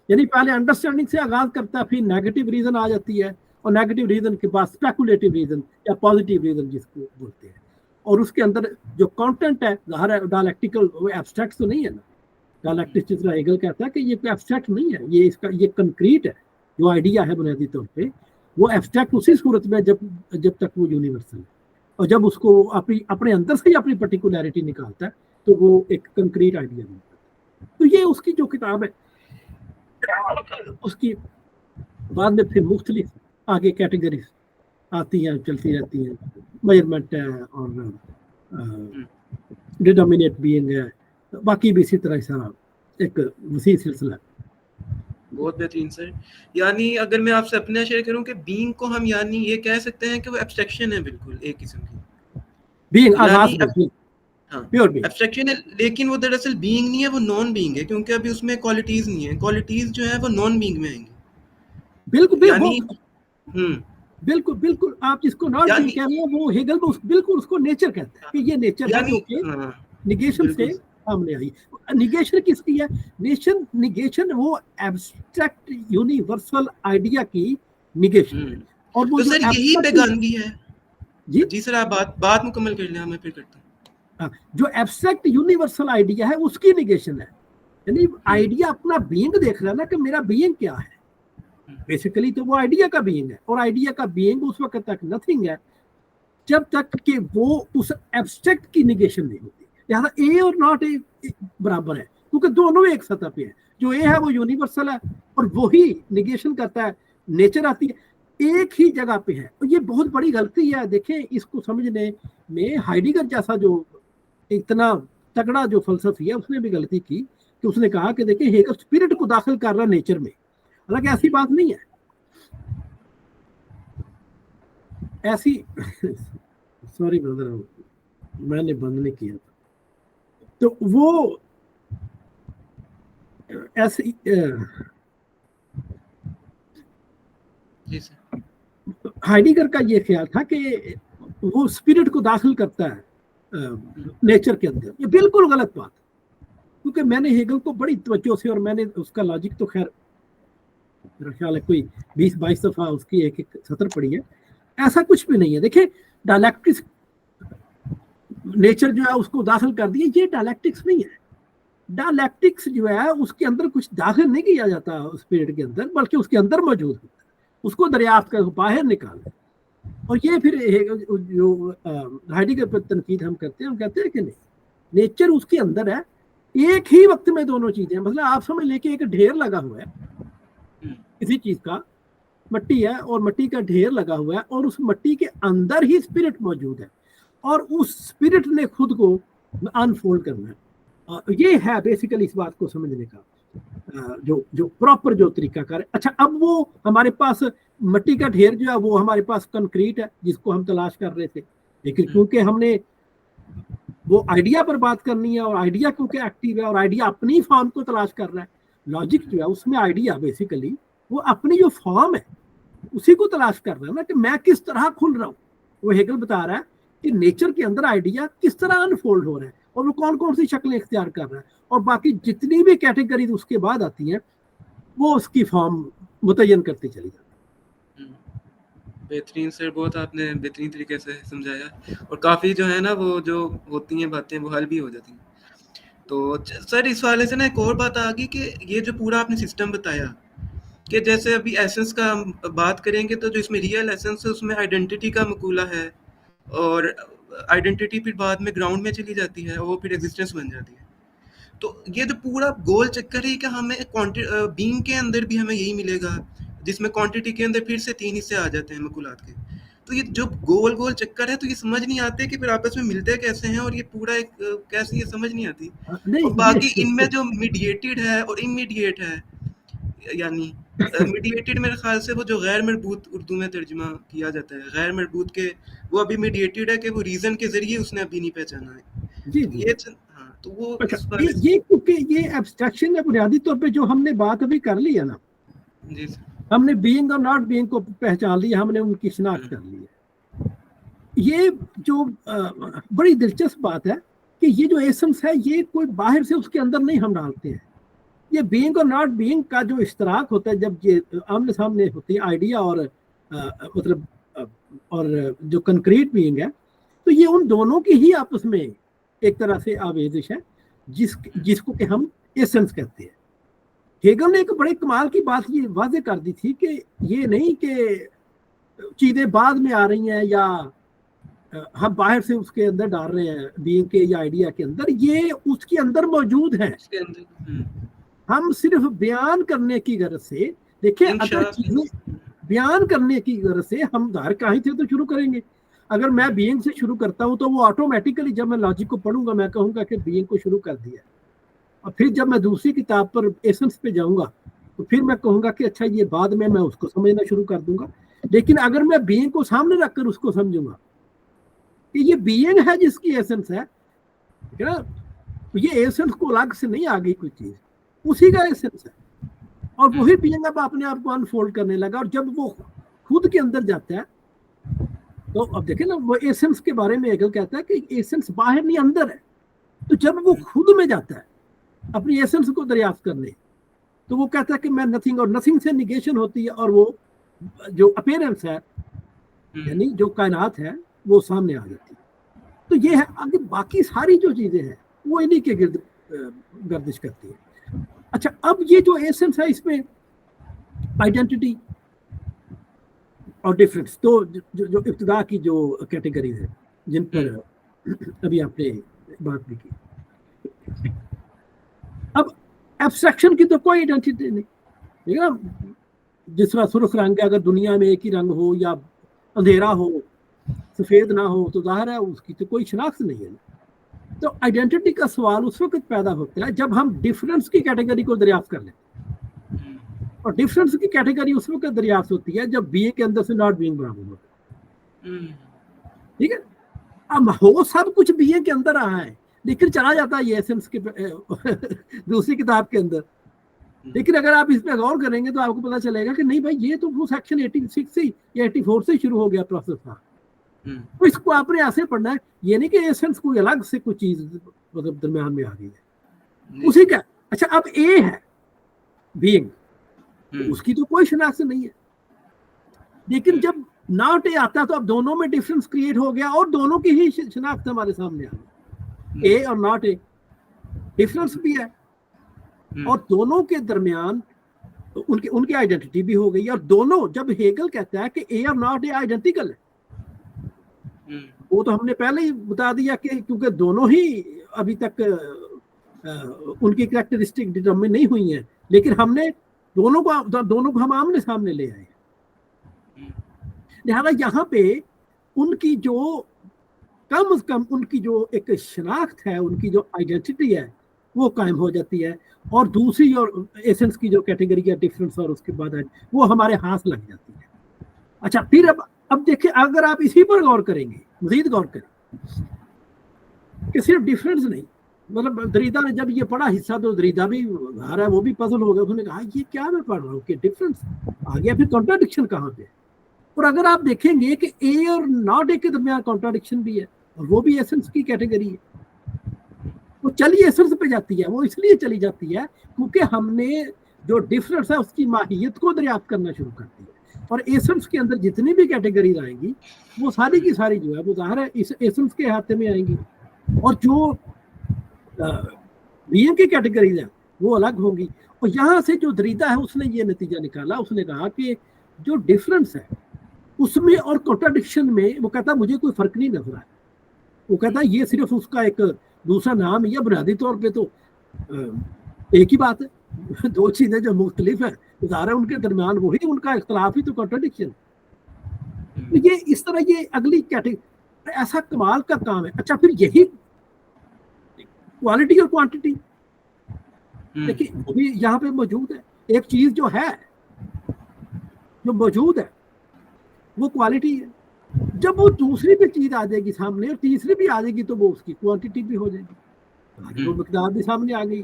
यानी पहले अंडरस्टैंडिंग से आगाज करता है, फिर नेगेटिव रीजन आ जाती है, और नेगेटिव रीजन के बाद स्पेकुलेटिव रीजन या पॉजिटिव रीजन जिसको बोलते हैं। और उसके अंदर जो कंटेंट है, ज़ाहिर है डायलैक्टिकल, वो एब्स्ट्रैक्ट तो नहीं है ना। डायलैक्टिक्स जिस तरह हेगल कहता है कि ये कोई एब्स्ट्रैक्ट नहीं है, ये इसका ये कंक्रीट है, जो आइडिया है बुनियादी तौर पे वो एब्स्ट्रैक्ट उसी सूरत में जब तक वो यूनिवर्सल है, और जब उसको अपने अंदर से ही अपनी पर्टिकुलैरिटी निकालता है तो वो एक कंक्रीट आइडिया बनता है। तो ये उसकी जो किताब है, उसकी बाद में फिर मुख्तलिफ आगे कैटेगरीज आती हैं, चलती रहती हैं, मेजरमेंट है और डिटर्मिनेट बीइंग है, बाकी भी इसी तरह सारा एक वसी सिलसिला है। बहुत बेहतरीन सर। यानी अगर मैं आपसे अपना शेयर करूं कि बीइंग को हम यानी ये कह सकते हैं कि वो एब्स्ट्रैक्शन है, बिल्कुल एक किस्म की बीइंग आगाज यानी हाँ प्योर बीइंग एब्स्ट्रैक्शन है, लेकिन वो दरअसल बीइंग नहीं है, वो नॉन बीइंग है, क्योंकि अभी उसमें क्वालिटीज नहीं है। क्वालिटीज जो है वो नॉन बीइंग में आएंगी। बिल्कुल यानी बिल्कुल बिल्कुल आप जिसको नॉट बीइंग कह रहे हैं वो हेगल बिल्कुल उसको नेचर कहता है कि ये नेचर है जो कि निगेशन से सामने आई। निगेशन किसकी है? निगेशन वो एब्स्ट्रैक्ट यूनिवर्सल आइडिया की निगेशन है। और वो तो सर यही बेगानगी है। जी सर आप बात मुकम्मल कर लें, मैं फिर करता हूँ। जो एब्स्ट्रैक्ट यूनिवर्सल आइडिया है उसकी निगेशन है, यानी आइडिया अपना बीइंग देख रहा है ना कि मेरा बीइंग क्या है। बेसिकली तो वो आइडिया का बीइंग है, और आइडिया का बीइंग उस वक्त तक नथिंग है जब तक कि वो उस एब्स्ट्रैक्ट की निगेशन नहीं होती। लिहाजा ए और नॉट ए बराबर है, क्योंकि दोनों एक सतह पे है। जो ए है वो यूनिवर्सल है और वही निगेशन करता है, नेचर आती है, एक ही जगह पे है। और ये बहुत बड़ी गलती है। देखें, इसको समझने में हाइडिगर जैसा जो इतना तगड़ा जो फलसफी है उसने भी गलती की कि उसने कहा कि देखिए हेगल स्पिरिट को दाखिल कर रहा नेचर में, हालांकि ऐसी बात नहीं है। ऐसी सॉरी ब्रदर, मैंने बंद नहीं किया था। तो वो ऐसी हाइडिगर का ये ख्याल था कि वो स्पिरिट को दाखिल करता है नेचर के अंदर। ये बिल्कुल गलत बात, क्योंकि मैंने हेगल को बड़ी तवज्जो से, और मैंने उसका लॉजिक तो खैर मेरा ख्याल है कोई 20-22 दफा उसकी एक सत्र पढ़ी है। ऐसा कुछ भी नहीं है। देखिए डायलैक्टिक्स नेचर जो है उसको दाखिल कर दिया, ये डायलैक्टिक्स नहीं है। डायलैक्टिक्स जो है उसके अंदर कुछ दाखिल नहीं किया जाता स्पिरिट के अंदर, बल्कि उसके अंदर मौजूद होता है, उसको दरियाफ्त कर बाहर निकालना। और ये फिर जो हाइडिगर पर तनकीद हम करते हैं, हम कहते हैं कि नहीं, नेचर उसके अंदर है, एक ही वक्त में दोनों चीजें। मतलब आप समझ लें कि एक ढेर लगा हुआ है किसी चीज का, मट्टी है और मट्टी का ढेर लगा हुआ है, और उस मट्टी के अंदर ही स्पिरिट मौजूद है, और उस स्पिरिट ने खुद को अनफोल्ड करना है। ये है बेसिकली इस बात को समझने का जो प्रॉपर जो तरीका कर। अच्छा, अब वो हमारे पास मट्टी का ढेर जो है वो हमारे पास कंक्रीट है जिसको हम तलाश कर रहे थे, लेकिन क्योंकि हमने वो आइडिया पर बात करनी है, और आइडिया क्योंकि एक्टिव है और आइडिया अपनी फॉर्म को तलाश कर रहा है, लॉजिक जो है उसमें आइडिया बेसिकली वो अपनी जो फॉर्म है उसी को तलाश कर रहा है ना, कि मैं किस तरह खुल रहा हूँ। वो हेगल बता रहा है کہ نیچر کے اندر آئیڈیا کس طرح انفولڈ ہو رہا ہے اور وہ کون کون سی شکلیں اختیار کر رہا ہے, اور باقی جتنی بھی کیٹیگریز اس کے بعد آتی ہیں وہ اس کی فارم متعین کرتی چلی جاتی ہے. بہترین سر, بہت آپ نے بہترین طریقے سے سمجھایا, اور کافی جو ہے نا وہ جو ہوتی ہیں باتیں وہ حل بھی ہو جاتی ہیں. تو سر اس حوالے سے نا ایک اور بات آ گئی کہ یہ جو پورا آپ نے سسٹم بتایا کہ جیسے ابھی ایسنس کا ہم بات کریں گے تو جو اس میں ریئل ایسنس ہے اس میں آئیڈینٹی کا مقولہ ہے, اور آئیڈینٹی پھر بعد میں گراؤنڈ میں چلی جاتی ہے اور وہ پھر ایگزسٹنس بن جاتی ہے. تو یہ جو پورا گول چکر ہے کہ ہمیں بینگ کے اندر بھی ہمیں یہی ملے گا, جس میں کوانٹٹی کے اندر پھر سے 3 حصے آ جاتے ہیں مقولات کے. تو یہ جو گول چکر ہے تو یہ سمجھ نہیں آتے کہ پھر آپس میں ملتے کیسے ہیں, اور یہ پورا ایک کیسے, یہ سمجھ نہیں آتی. اور باقی ان میں جو میڈیٹڈ ہے اور امیڈیٹ ہے, یعنی میڈیٹڈ میرے خیال سے وہ جو غیر مربوط اردو میں ترجمہ کیا جاتا ہے, غیر مربوط کے وہ ابھی میڈیٹڈ ہے کہ وہ ریزن کے ذریعے اس نے ابھی نہیں پہچانا ہے. جی یہ ہاں, تو وہ یہ کیونکہ یہ ایبسٹریکشن ہے بنیادی طور پہ جو ہم نے بات ابھی کر لی ہے نا, جی سر, ہم نے بینگ اور ناٹ بینگ کو پہچان لیا, ہم نے ان کی شناخت کر لی ہے. یہ جو بڑی دلچسپ بات ہے کہ یہ جو ایسنس ہے یہ کوئی باہر سے اس کے اندر نہیں ہم ڈالتے ہیں. یہ بینگ اور ناٹ بینگ کا جو اشتراک ہوتا ہے جب یہ آمنے سامنے ہوتی ہے آئیڈیا اور مطلب اور جو کنکریٹ بینگ ہے, تو یہ ان دونوں کی ہی آپس میں ایک طرح سے آویزش ہے جس کو کہ ہم ایسنس کہتے ہیں. ہیگل نے ایک بڑے کمال کی بات یہ واضح کر دی تھی کہ یہ نہیں کہ چیزیں بعد میں آ رہی ہیں یا ہم باہر سے اس کے اندر ڈال رہے ہیں بینگ کے یا آئیڈیا کے اندر, یہ اس کے اندر موجود ہے. ہم صرف بیان کرنے کی غرض سے, دیکھیں اگر چیزیں بیان کرنے کی غرض سے ہم ظاہر کہیں سے تو شروع کریں گے. اگر میں بینگ سے شروع کرتا ہوں تو وہ آٹومیٹیکلی جب میں لاجک کو پڑھوں گا میں کہوں گا کہ بینگ کو شروع کر دیا, اور پھر جب میں دوسری کتاب پر ایسنس پہ جاؤں گا تو پھر میں کہوں گا کہ اچھا یہ بعد میں اس کو سمجھنا شروع کر دوں گا. لیکن اگر میں بینگ کو سامنے رکھ کر اس کو سمجھوں گا کہ یہ بینگ ہے جس کی ایسنس ہے, یہ ایسنس کو الگ سے نہیں آ گئی کوئی چیز, اسی کا ایسنس ہے, اور وہی بینگ اب اپنے آپ کو انفولڈ کرنے لگا. اور جب وہ خود کے اندر جاتا ہے تو اب دیکھیں نا, وہ ایسنس کے بارے میں ہیگل کہتا ہے کہ ایسنس باہر نہیں اندر ہے. تو جب وہ خود میں جاتا ہے اپنی ایسنس کو دریافت کرنے, تو وہ کہتا ہے کہ میں نتھنگ, اور نتھنگ سے نیگیشن ہوتی ہے, اور وہ جو اپیرنس ہے یعنی جو کائنات ہے وہ سامنے آ جاتی ہے. تو یہ ہے. آگے باقی ساری جو چیزیں ہیں وہ انہی کے گرد گردش کرتی ہیں. اچھا, اب یہ جو ایسنس ہے اس میں آئیڈینٹی اور ڈفرینس, تو جو ابتدا کی جو کیٹیگریز ہیں جن پر ابھی آپ نے بات بھی کی, اب ایبسٹریکشن کی تو کوئی آئیڈینٹی نہیں, ٹھیک ہے نا. جس طرح سرخ رنگ ہے, اگر دنیا میں ایک ہی رنگ ہو یا اندھیرا ہو, سفید نہ ہو, تو ظاہر ہے اس کی تو کوئی شناخت نہیں ہے. تو آئیڈینٹی کا سوال اس وقت پیدا ہوتا ہے جب ہم ڈفرینس کی کیٹیگری کو دریافت کر لیں, اور ڈفرینس کی کیٹیگری اس وقت دریافت ہوتی ہے جب بینگ کے اندر سے ناٹ بینگ برابر ہوتا ہے. ٹھیک ہے, اب ہو سب کچھ بینگ کے اندر رہا ہے لیکن چلا جاتا ہے یہ ایسنس کے دوسری کتاب کے اندر. لیکن اگر آپ اس پہ غور کریں گے تو آپ کو پتا چلے گا کہ نہیں بھائی, یہ تو وہ سیکشن 86 سے یا 84 سے شروع ہو گیا پروسیس تھا. تو اس کو آپ نے ایسے پڑھنا ہے, یہ نہیں کہ ایسنس کوئی الگ سے کوئی چیز مطلب درمیان میں آ گئی ہے اسی کا. اچھا, اب اے ہے بینگ, اس کی تو کوئی شناخت نہیں ہے, لیکن جب ناٹ اے آتا تو اب دونوں میں ڈفرینس کریٹ ہو گیا اور دونوں کی ہی شناخت ہمارے سامنے آ گئی. اے اور ناٹ اے ڈفرینس بھی ہے, اور دونوں کے درمیان ان کی آئیڈینٹی بھی ہو گئی. اور دونوں, جب ہیگل کہتا ہے کہ اے اور ناٹ اے آئیڈینٹیکل ہے, وہ تو ہم نے پہلے ہی بتا دیا کہ کیونکہ دونوں ہی ابھی تک ان کی کریکٹرسٹک ڈٹرمن نہیں ہوئی ہیں, لیکن ہم نے دونوں کو ہم آمنے سامنے لے آئے. لہذا یہاں پہ ان کی جو کم از کم ان کی جو ایک شناخت ہے, ان کی جو آئیڈینٹی ہے وہ قائم ہو جاتی ہے, اور دوسری اور ایسنس کی جو کیٹیگری ہے ڈفرینس اور اس کے بعد وہ ہمارے ہاتھ لگ جاتی ہے. اچھا, پھر اب دیکھیں, اگر آپ اسی پر غور کریں گے, مزید غور کریں کہ صرف ڈفرینس نہیں, مطلب دریدا نے جب یہ پڑھا حصہ تو دریدا بھی آ رہا ہے, وہ بھی پزل ہو گیا. اس نے کہا یہ کیا میں پڑھ رہا ہوں کہ ڈفرینس آ گیا, پھر کانٹراڈکشن کہاں پہ. اور اگر آپ دیکھیں گے کہ اے اور ناٹ اے کے درمیان کانٹراڈکشن بھی ہے, और वो भी एसेंस की कैटेगरी है। वो चली एसेंस पे जाती है, वो इसलिए चली जाती है क्योंकि हमने जो डिफरेंस है उसकी माहियत को दरियाफ्त करना शुरू कर दिया। और एसेंस के अंदर जितनी भी कैटेगरीज आएंगी वो सारी की सारी जो है वो ज़ाहिर है इस एसेंस के हाथे में आएंगी, और जो बीइंग की कैटेगरीज है वो अलग होंगी। और यहाँ से जो दरीदा है उसने ये नतीजा निकाला, उसने कहा कि जो डिफरेंस है उसमें और कॉन्ट्राडिक्शन में, वो कहता मुझे कोई फर्क नहीं नजर आया। वो कहता ये सिर्फ उसका एक दूसरा नाम है, या बुनियादी तौर पे तो एक ही बात है, दो चीजें जो मुख्तलिफ है ज़ाहिर है उनके दरमियान वही उनका इख्तलाफ ही तो कॉन्ट्राडिक्शन। तो ये इस तरह ये अगली कैटेगरी, ऐसा कमाल का काम है। अच्छा फिर यही क्वालिटी और क्वांटिटी देखिए वो भी यहाँ पे मौजूद है। एक चीज जो है जो मौजूद है वो क्वालिटी है, जब वो दूसरी भी चीज आ जाएगी सामने और तीसरी भी आ जाएगी तो वो उसकी क्वांटिटी भी हो जाएगी, वो मिकदार भी सामने आ गई।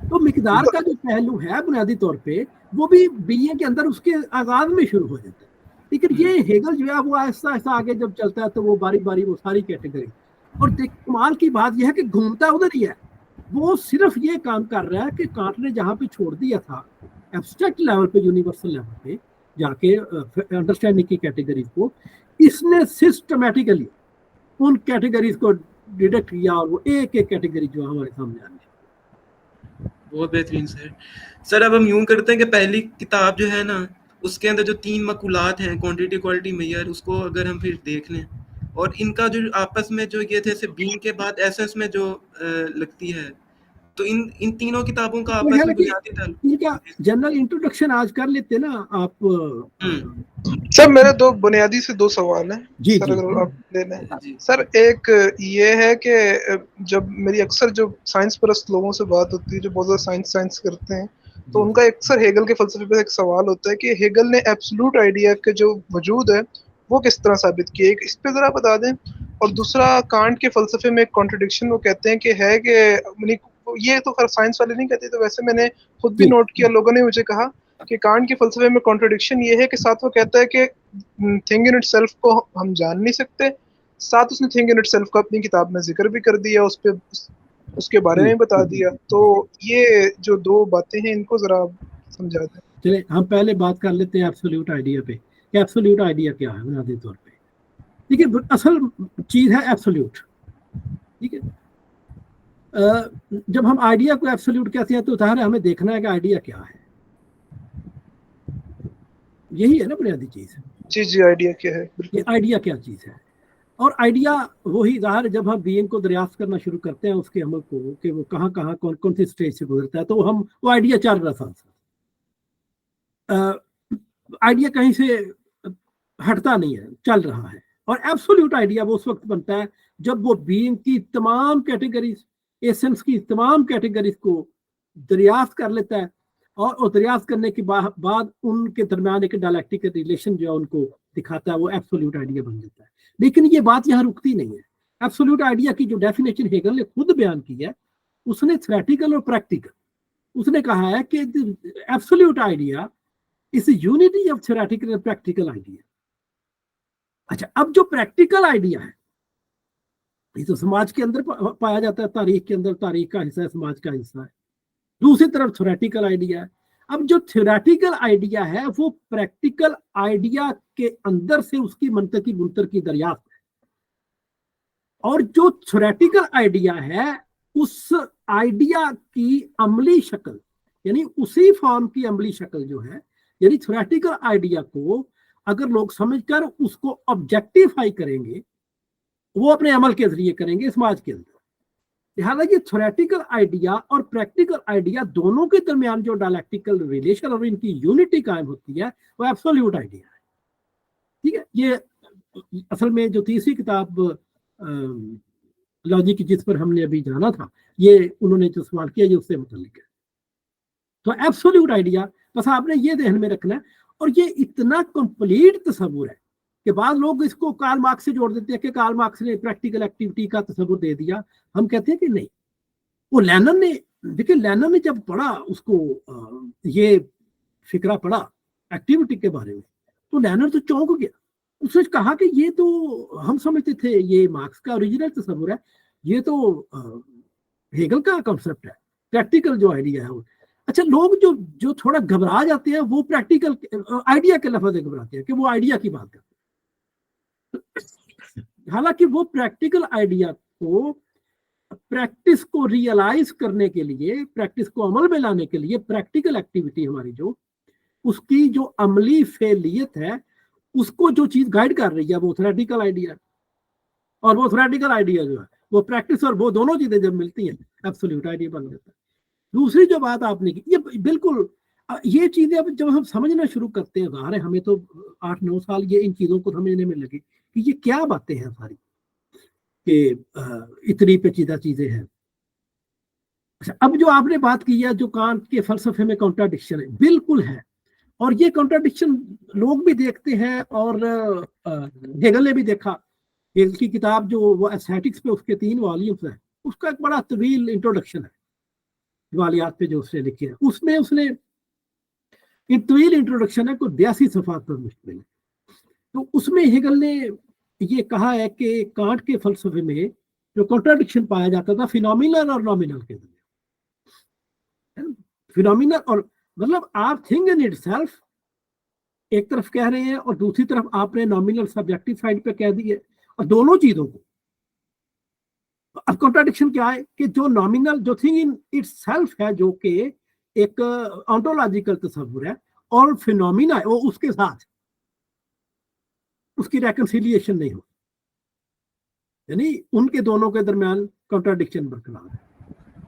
तो मिकदार का जो पहलू है बुनियादी तौर पे वो भी बीइंग के अंदर उसके आगाज में शुरू हो जाता है, लेकिन ये हेगल जो है वो आहिस्ता आहिस्ता आगे जब चलता है तो वो बारी बारी वो सारी कैटेगरी। और कमाल की बात यह है कि घूमता उधर ही है, वो सिर्फ ये काम कर रहा है कि कांट ने जहाँ पे छोड़ दिया था एब्स्ट्रैक्ट लेवल पे, यूनिवर्सल लेवल पे जाके अंडरस्टैंडिंग की कैटेगरीज को, इसने सिस्टमैटिकली उन कैटेगरीज को डिडक्ट किया और वो एक एक कैटेगरी जो हमारे सामने आ रही है। बहुत बेहतरीन सर। अब हम यूं करते हैं कि पहली किताब जो है ना उसके अंदर जो 3 मकुलात हैं, क्वांटिटी क्वालिटी मेजर, उसको अगर हम फिर देख लें और इनका जो आपस में जो ये थे बीइंग के बाद एसेंस में जो लगती है, तो इन तीनों किताबों का आपस में बुनियादी इनका जनरल इंट्रोडक्शन आज कर लेते ना आप। सर मेरे दो बुनियादी से 2 सवाल हैं जी, सर, जी, अगर आप ले लें। सर एक ये है कि जब मेरी अक्सर जो साइंस परस्त लोगों से बात होती है जो बहुत ज़्यादा साइंस करते हैं, तो उनका अक्सर हेगल के फलसफे पे एक सवाल होता है कि हेगल ने एब्सोल्यूट आइडिया के जो वजूद है वो किस तरह साबित किया, एक इस पे ज़रा बता दें। और दूसरा कांट के फलसफे में एक कॉन्ट्रडिक्शन वो कहते हैं कि है कि ये तो खैर साइंस वाले नहीं कहते, तो वैसे मैंने खुद भी नोट किया, लोगों ने मुझे कहा कि कांट के फलसफे में कॉन्ट्रडिक्शन ये है कि साथ वो कहता है कि थिंग इन इटसेल्फ को हम जान नहीं सकते, साथ उसने थिंग इन इटसेल्फ का अपनी किताब में जिक्र भी कर दिया, उस पे उसके बारे में बता दिया। तो ये जो 2 बातें हैं इनको जरा समझा दें। चलिए हम पहले बात कर लेते हैं एब्सोल्यूट आइडिया पे। एब्सोल्यूट आइडिया क्या है बुनियादी तौर पे? ठीक है, असल चीज है एब्सोल्यूट। ठीक है, जब हम आइडिया को एब्सोल्यूट कहते हैं तो ज़ाहिर है हमें देखना है कि आइडिया क्या है, यही है ना बुनियादी चीज। जी आइडिया क्या है, ये आइडिया क्या चीज है। और आइडिया वही ज़ाहिर जब हम बीइंग को दरियाफ्त करना शुरू करते हैं उसके अमल को कि वो कहाँ कहाँ कौन कौन सी स्टेज से गुजरता है, तो हम वो आइडिया चल रहा था, आइडिया कहीं से हटता नहीं है, चल रहा है। और एब्सोल्यूट आइडिया वो उस वक्त बनता है जब वो बीइंग की तमाम कैटेगरीज, एसेंस की तमाम कैटेगरीज को दरियाफ्त कर लेता है, और दरियाफ्त करने के बाद उनके दरमियान एक डायलेक्टिक रिलेशन जो है उनको दिखाता है, वो एब्सोल्यूट आइडिया बन जाता है। लेकिन ये बात यहाँ रुकती नहीं है। एब्सोल्यूट आइडिया की जो डेफिनेशन हेगल ने खुद बयान की है, उसने थ्योरेटिकल और प्रैक्टिकल, उसने कहा है कि absolute idea is unity of theoretical and practical idea. अच्छा, अब जो प्रैक्टिकल आइडिया है ये तो समाज के अंदर पाया जाता है, तारीख के अंदर तारीख का हिस्सा है, समाज का हिस्सा है। दूसरी तरफ थ्योरेटिकल आइडिया है। अब जो थ्योरेटिकल आइडिया है वो प्रैक्टिकल आइडिया के अंदर से उसकी मंतकी बुनतर की दरियाफ्त है, और जो थ्योरेटिकल आइडिया है उस आइडिया की अमली शक्ल, यानी उसी फॉर्म की अमली शक्ल जो है, यानी थ्योरेटिकल आइडिया को अगर लोग समझकर उसको ऑब्जेक्टिफाई करेंगे, वो अपने अमल के जरिए करेंगे समाज के अंदर। लिहाजा ये थ्योरेटिकल आइडिया और प्रैक्टिकल आइडिया दोनों के दरमियान जो डायलेक्टिकल रिलेशन और इनकी यूनिटी कायम होती है वो एब्सोल्यूट आइडिया है। ठीक है, ये असल में जो तीसरी किताब लॉजिक की जिस पर हमने अभी जाना था, ये उन्होंने जो सवाल किया ये उससे मुताल्लिक है। तो एब्सोल्यूट आइडिया बस आपने ये ध्यान में रखना है, और ये इतना कंप्लीट तस्वुर है कि बाद लोग इसको कार्ल मार्क्स से जोड़ देते हैं कि कार्ल मार्क्स ने प्रैक्टिकल एक्टिविटी का तस्वुर दे दिया। हम कहते हैं कि नहीं, वो लेनिन ने, देखिए लेनिन ने जब पढ़ा उसको ये फिक्रा पढ़ा एक्टिविटी के बारे में, तो लेनिन तो चौंक गया। उसने कहा कि ये तो हम समझते थे ये मार्क्स का ओरिजिनल तस्वुर है, ये तो हेगल का कॉन्सेप्ट है, प्रैक्टिकल जो आइडिया है वो। अच्छा, लोग जो जो थोड़ा घबरा जाते हैं वो प्रैक्टिकल आइडिया के लफ्ज़ से घबराते हैं कि वो आइडिया की बात करते हैं, हालांकि वो प्रैक्टिकल आइडिया को, प्रैक्टिस को रियलाइज करने के लिए, प्रैक्टिस को अमल में लाने के लिए, प्रैक्टिकल एक्टिविटी हमारी जो, उसकी जो अमली फेलियत है, उसको जो चीज गाइड कर रही है वो थ्योरेटिकल आइडिया, और वो थ्योरेटिकल आइडिया जो है वो प्रैक्टिस, और वो दोनों चीजें जब मिलती हैं एब्सोल्यूट आइडिया बन जाता है। दूसरी जो बात आपने की, ये बिल्कुल ये चीजें अब जब हम समझना शुरू करते हैं, ज़ाहिर है हमें तो 8-9 साल ये इन चीजों को समझने में लगे कि ये क्या बातें हैं सारी, कि इतनी पेचीदा चीजें हैं। अच्छा, अब जो आपने बात की है जो कांट के फलसफे में कॉन्ट्राडिक्शन है, बिल्कुल है, और ये कॉन्ट्राडिक्शन लोग भी देखते हैं, और हेगल ने भी देखा। हेगल की किताब जो वो एस्थेटिक्स पे, उसके 3 वॉल्यूम्स हैं, उसका एक बड़ा तवील इंट्रोडक्शन है, वालियात पे जो उसने लिखे है, उसमें उसने एक तवील इंट्रोडक्शन है, कोई 82 सफ़हात पर मुश्किल है। तो उसमें हेगल ने ये कहा है कि कांट के फलसफे में जो कॉन्ट्राडिक्शन पाया जाता था फिनोमिनल और नॉमिनल के दरमियान, फिनोमिनल और मतलब आप थिंग इन इटसेल्फ एक तरफ कह रहे हैं, और दूसरी तरफ आपने नॉमिनल सब्जेक्टिव साइड पे कह दी है, और दोनों चीजों को। अब कॉन्ट्राडिक्शन क्या है कि जो नॉमिनल, जो थिंग इन इटसेल्फ है, जो कि एक ऑन्टोलॉजिकल तस्वुर है, और फिनोमिना है, वो उसके साथ उसकी रेकंसिलिएशन नहीं हो, यानी उनके दोनों के दरमियान कॉन्ट्राडिक्शन बरकरार है।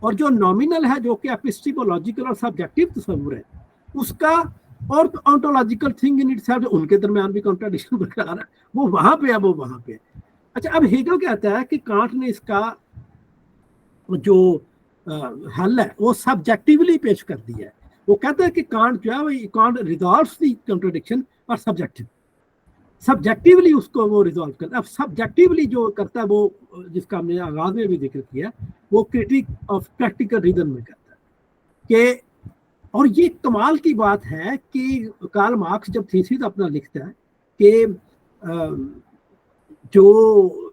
और जो नॉमिनल है, जो कि एपिस्टेमोलॉजिकल और सब्जेक्टिव तस्वुर है, उसका और ऑन्टोलॉजिकल थिंग इन इटसेल्फ, उनके दरमियान भी कॉन्ट्राडिक्शन बरकरार है, वो वहां पे है, वो वहां पे है। अच्छा, अब हेगल कहता है कि कांट ने इसका जो हल है वो सब्जेक्टिवली पेश कर दिया है। वो कहता है कि कांट जो है वो कांट रिजॉल्व्स द कॉन्ट्राडिक्शन और सब्जेक्टिवली उसको वो रिजॉल्व करता है। अब सब्जेक्टिवली जो करता है वो, जिसका हमने आगाज में भी जिक्र किया, वो क्रिटिक ऑफ प्रैक्टिकल रीजन में करता है कि, और ये कमाल की बात है कि कार्ल मार्क्स जब थीसिस अपना लिखता है कि जो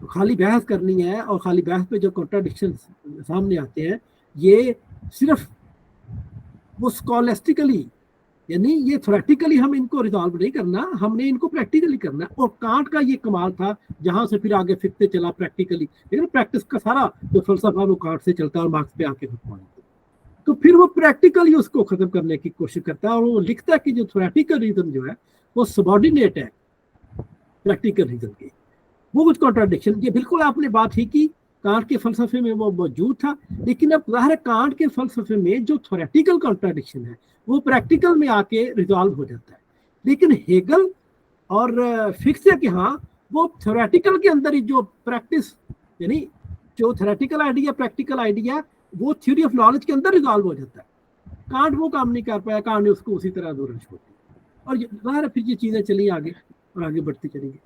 खाली बहस करनी है और खाली बहस पे जो कॉन्ट्राडिक्शन सामने आते हैं, ये सिर्फ वो स्कॉलेस्टिकली, यानी ये थ्योरेटिकली हम इनको रिजॉल्व नहीं करना, हमने इनको प्रैक्टिकली करना। और कांट का ये कमाल था, जहां से फिर आगे फिरते चला प्रैक्टिकली, लेकिन प्रैक्टिस का सारा जो फलसफा वो कांट से चलता है और मार्क्स पे आके खत्म होता है। तो फिर वो प्रैक्टिकली उसको खत्म करने की कोशिश करता है, और वो लिखता है कि जो थ्योरेटिकल रीजन जो है वो सबऑर्डिनेट है प्रैक्टिकल रीजन के। वो कुछ कॉन्ट्राडिक्शन, ये बिल्कुल आपने बात ही की, कांट के फलसफे में वो मौजूद था, लेकिन अब ज़ाहिर है कांट के फलसफे में जो थ्योरेटिकल कॉन्ट्राडिक्शन है वो प्रैक्टिकल में आके रिजॉल्व हो जाता है। लेकिन हेगल और फिक्से के हाँ, वो थ्योरेटिकल के अंदर ही जो प्रैक्टिस, यानी जो थ्योरेटिकल आइडिया, प्रैक्टिकल आइडिया, वो थ्योरी ऑफ नॉलेज के अंदर रिजॉल्व हो जाता है। कांट वो काम नहीं कर पाया, कांट ने उसको उसी तरह अधूरा छोड़ दिया, और ज़ाहिर है फिर ये चीज़ें चली आगे और आगे बढ़ती चलेंगी।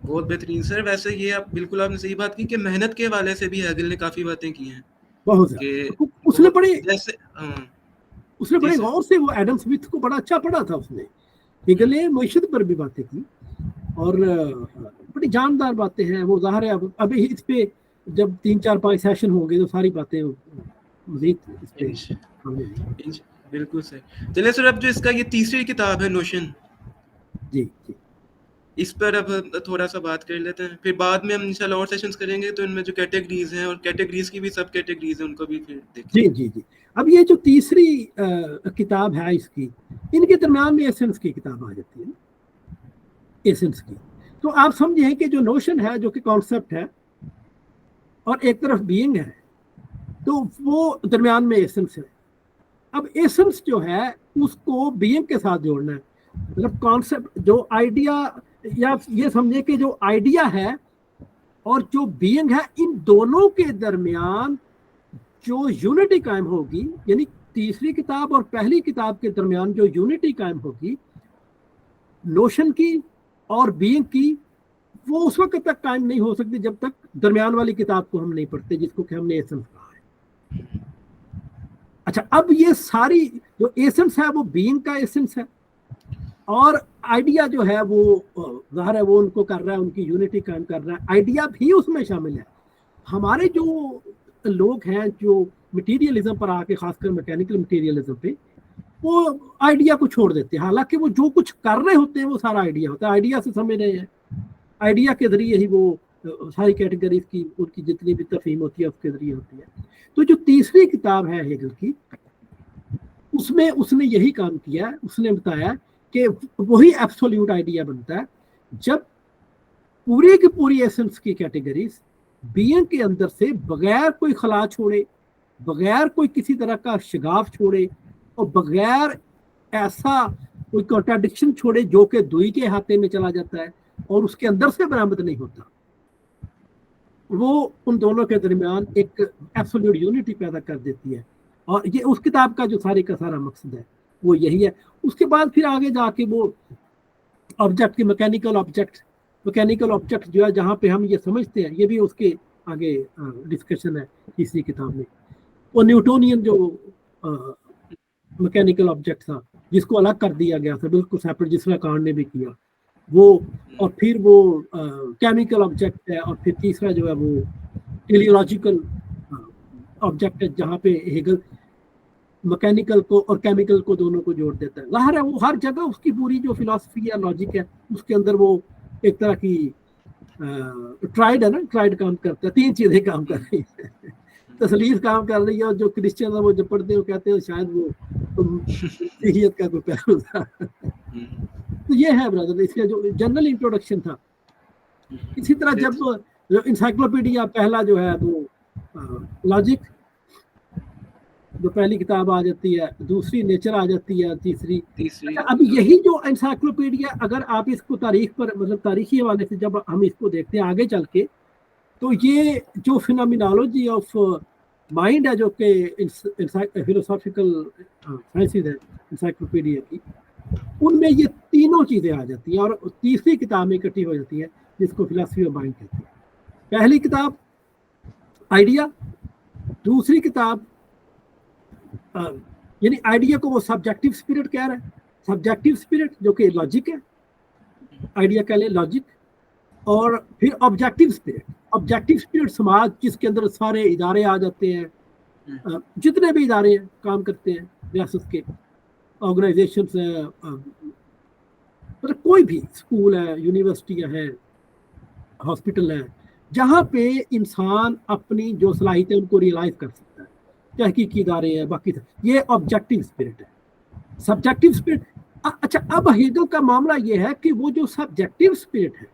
बहुत बेहतरीन सर। वैसे ये आप बिल्कुल आपने सही बात की कि मेहनत के हवाले से भी हेगल ने काफी बातें की हैं, बहुत उसने बड़े जैसे उसने बड़े गौर से वो एडम स्मिथ को बड़ा अच्छा पढ़ा था उसने। हेगल ने मईशत पर भी बातें की, और बड़ी जानदार बातें हैं वो। ज़ाहिर है अभी इस पे जब 3-4-5 सेशन होंगे तो सारी बातें मज़ीद इस पे बिल्कुल सही। चलिए सर, अब जो इसका ये तीसरी किताब है नोशन, जी, इस पर अब थोड़ा सा बात कर लेते हैं, फिर बाद में हम इंशाल्लाह और सेशंस करेंगे, तो इनमें जो कैटेगरीज हैं और कैटेगरीज की भी सब कैटेगरीज हैं उनको भी फिर देखेंगे। जी। अब ये जो तीसरी किताब है इसकी, इनके दरम्यान में एसेंस की किताब आ जाती है, एसेंस की। तो आप समझें कि जो नोशन है, जो कि कॉन्सेप्ट है, और एक तरफ बीइंग है, तो वो दरम्यान में एसेंस है। अब एसेंस जो है उसको बीइंग के साथ जोड़ना है, मतलब कॉन्सेप्ट जो आइडिया, या ये समझे कि जो आइडिया है और जो बीइंग है, इन दोनों के दरमियान जो यूनिटी कायम होगी, यानी तीसरी किताब और पहली किताब के दरमियान जो यूनिटी कायम होगी नोशन की और बीइंग की, वो उस वक्त तक कायम नहीं हो सकती जब तक दरमियान वाली किताब को हम नहीं पढ़ते, जिसको कि हमने एसेंस कहा है। अच्छा, अब ये सारी जो एसेंस है वो बीइंग का एसेंस है, اور آئیڈیا جو ہے وہ ظاہر ہے وہ ان کو کر رہا ہے، ان کی یونٹی قائم کر رہا ہے، آئیڈیا بھی اس میں شامل ہے. ہمارے جو لوگ ہیں جو مٹیریلزم پر آ کے، خاص کر میکینیکل مٹیریلزم پہ، وہ آئیڈیا کو چھوڑ دیتے ہیں، حالانکہ وہ جو کچھ کر رہے ہوتے ہیں وہ سارا آئیڈیا ہوتا ہے، آئیڈیا سے سمجھ رہے ہیں، آئیڈیا کے ذریعے ہی وہ ساری کیٹیگریز کی ان کی جتنی بھی تفہیم ہوتی ہے اس کے ذریعے ہوتی ہے. تو جو تیسری کتاب ہے ہیگل کی، اس میں اس نے یہی کام کیا ہے. اس نے بتایا کہ وہی ایبسولوٹ آئیڈیا بنتا ہے جب پوری کی پوری ایسنس کی کیٹیگریز بینگ کے اندر سے بغیر کوئی خلا چھوڑے، بغیر کوئی کسی طرح کا شگاف چھوڑے، اور بغیر ایسا کوئی کنٹراڈکشن چھوڑے جو کہ دوئی کے ہاتھے میں چلا جاتا ہے اور اس کے اندر سے برآمد نہیں ہوتا، وہ ان دونوں کے درمیان ایک ایبسولوٹ یونٹی پیدا کر دیتی ہے. اور یہ اس کتاب کا جو سارے کا سارا مقصد ہے وہ یہی ہے. اس کے بعد پھر آگے جا کے وہ آبجیکٹ کی میکینیکل آبجیکٹ جو ہے جہاں پہ ہم یہ سمجھتے ہیں، یہ بھی اس کے آگے ڈسکشن ہے تیسری کتاب میں. وہ نیوٹونین جو میکینیکل آبجیکٹ تھا جس کو الگ کر دیا گیا تھا بالکل سیپریٹ، جس طرح کانٹ نے بھی کیا وہ، اور پھر وہ کیمیکل آبجیکٹ ہے، اور پھر تیسرا جو ہے وہ ٹیلیولوجیکل آبجیکٹ ہے جہاں پہ ہیگل میکینیکل کو اور کیمیکل کو دونوں کو جوڑ دیتا ہے. ظاہر ہے وہ ہر جگہ اس کی پوری جو فلاسفی ہے، لاجک ہے، اس کے اندر وہ ایک طرح کی ٹرائیڈ ہے نا، ٹرائیڈ کام کرتا ہے، تین چیزیں کام کر رہی ہیں. تسلیث کام کر رہی ہے، اور جو کرسچن ہے وہ جب پڑھتے ہیں وہ کہتے ہیں شاید وہ مسیحیت کا کوئی پہلو تھا. تو یہ ہے برادر اس کا جو جنرل انٹروڈکشن تھا. اسی طرح جب انسائکلوپیڈیا پہلا جو ہے وہ لاجک جو پہلی کتاب آ جاتی ہے، دوسری نیچر آ جاتی ہے، تیسری. اب یہی جو انسائکلوپیڈیا اگر آپ اس کو تاریخ پر مطلب تاریخی حوالے سے جب ہم اس کو دیکھتے ہیں آگے چل کے، تو یہ جو فینامینالوجی آف مائنڈ ہے جو کہ فلوسافیکل سائنسز ہے انسائکلوپیڈیا کی، ان میں یہ تینوں چیزیں آ جاتی ہیں اور تیسری کتاب میں اکٹھی ہو جاتی ہے جس کو فلاسفی آف مائنڈ کہتے ہیں. پہلی کتاب آئیڈیا، دوسری کتاب یعنی آئیڈیا کو وہ سبجیکٹیو اسپرٹ کہہ رہے ہیں، سبجیکٹیو اسپرٹ جو کہ لاجک ہے، آئیڈیا کہہ لیں لاجک. اور پھر آبجیکٹیو اسپرٹ سماج جس کے اندر سارے ادارے آ جاتے ہیں، جتنے بھی ادارے ہیں کام کرتے ہیں ریاست کے، آرگنائزیشنز ہیں، مطلب کوئی بھی اسکول ہے، یونیورسٹیاں ہیں، ہاسپٹل ہے، جہاں پہ انسان اپنی جو صلاحیتیں ان کو ریئلائز کر سکتا ہے، تحقیقی ادارے ہیں، باقی یہ آبجیکٹیو اسپرٹ ہے. سبجیکٹیو اسپرٹ، اچھا اب ہیگل کا معاملہ یہ ہے کہ وہ جو سبجیکٹیو اسپرٹ ہے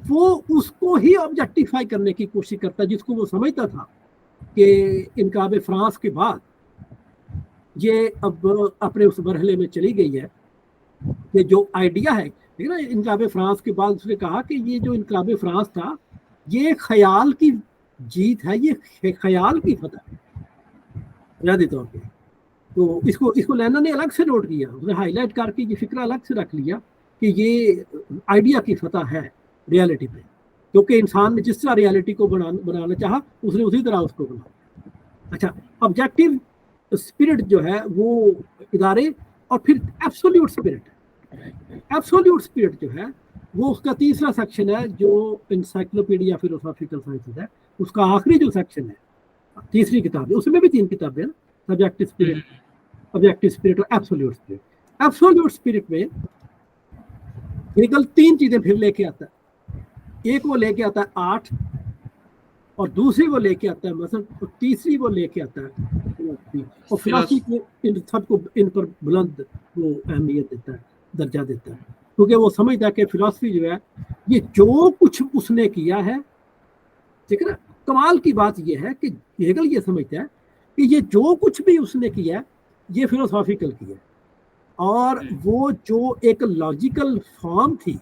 وہ اس کو ہی آبجیکٹیفائی کرنے کی کوشش کرتا ہے، جس کو وہ سمجھتا تھا کہ انقلاب فرانس کے بعد یہ اب اپنے اس مرحلے میں چلی گئی ہے کہ جو آئیڈیا ہے نا انقلاب فرانس کے بعد، اس نے کہا کہ یہ جو انقلاب فرانس تھا یہ خیال کی جیت ہے، یہ خیال کی فتح ہے بنیادی طور پہ. تو اس کو لینن نے الگ سے نوٹ کیا، اس نے ہائی لائٹ کر کے یہ فکرہ الگ سے رکھ لیا کہ یہ آئیڈیا کی فتح ہے ریالٹی پہ، کیونکہ انسان نے جس طرح ریالٹی کو بنانا چاہا اس نے اسی طرح اس کو بنایا. اچھا آبجیکٹیو اسپرٹ جو ہے وہ ادارے، اور پھر ایبسولوٹ اسپرٹ جو ہے وہ اس کا تیسرا سیکشن ہے جو انسائکلوپیڈیا فلوسافیکل سائنسز ہے، اس کا آخری جو سیکشن ہے تیسری کتاب ہے، اس میں بھی تین کتابیں ہیں، سبجیکٹیو اسپرٹ، آبجیکٹیو اسپرٹ اور ایبسولوٹ اسپرٹ. ایبسولوٹ اسپرٹ میں ہیگل تین چیزیں پھر لے کے آتا ہے، ایک وہ لے کے آتا ہے آرٹ، اور دوسری وہ لے کے آتا ہے مثلا، اور تیسری وہ لے کے آتا ہے فلسفی. اور فلسفی کو ان سب کو ان پر بلند وہ اہمیت دیتا ہے، درجہ دیتا ہے، کیونکہ وہ سمجھتا ہے کہ فلسفی جو ہے یہ جو کچھ اس نے کیا ہے، ٹھیک ہے نا. کمال کی بات یہ ہے کہ ہیگل یہ سمجھتا ہے کہ یہ جو کچھ بھی اس نے کیا ہے یہ فلسافیکل کیا ہے، اور وہ جو ایک لاجیکل فارم تھی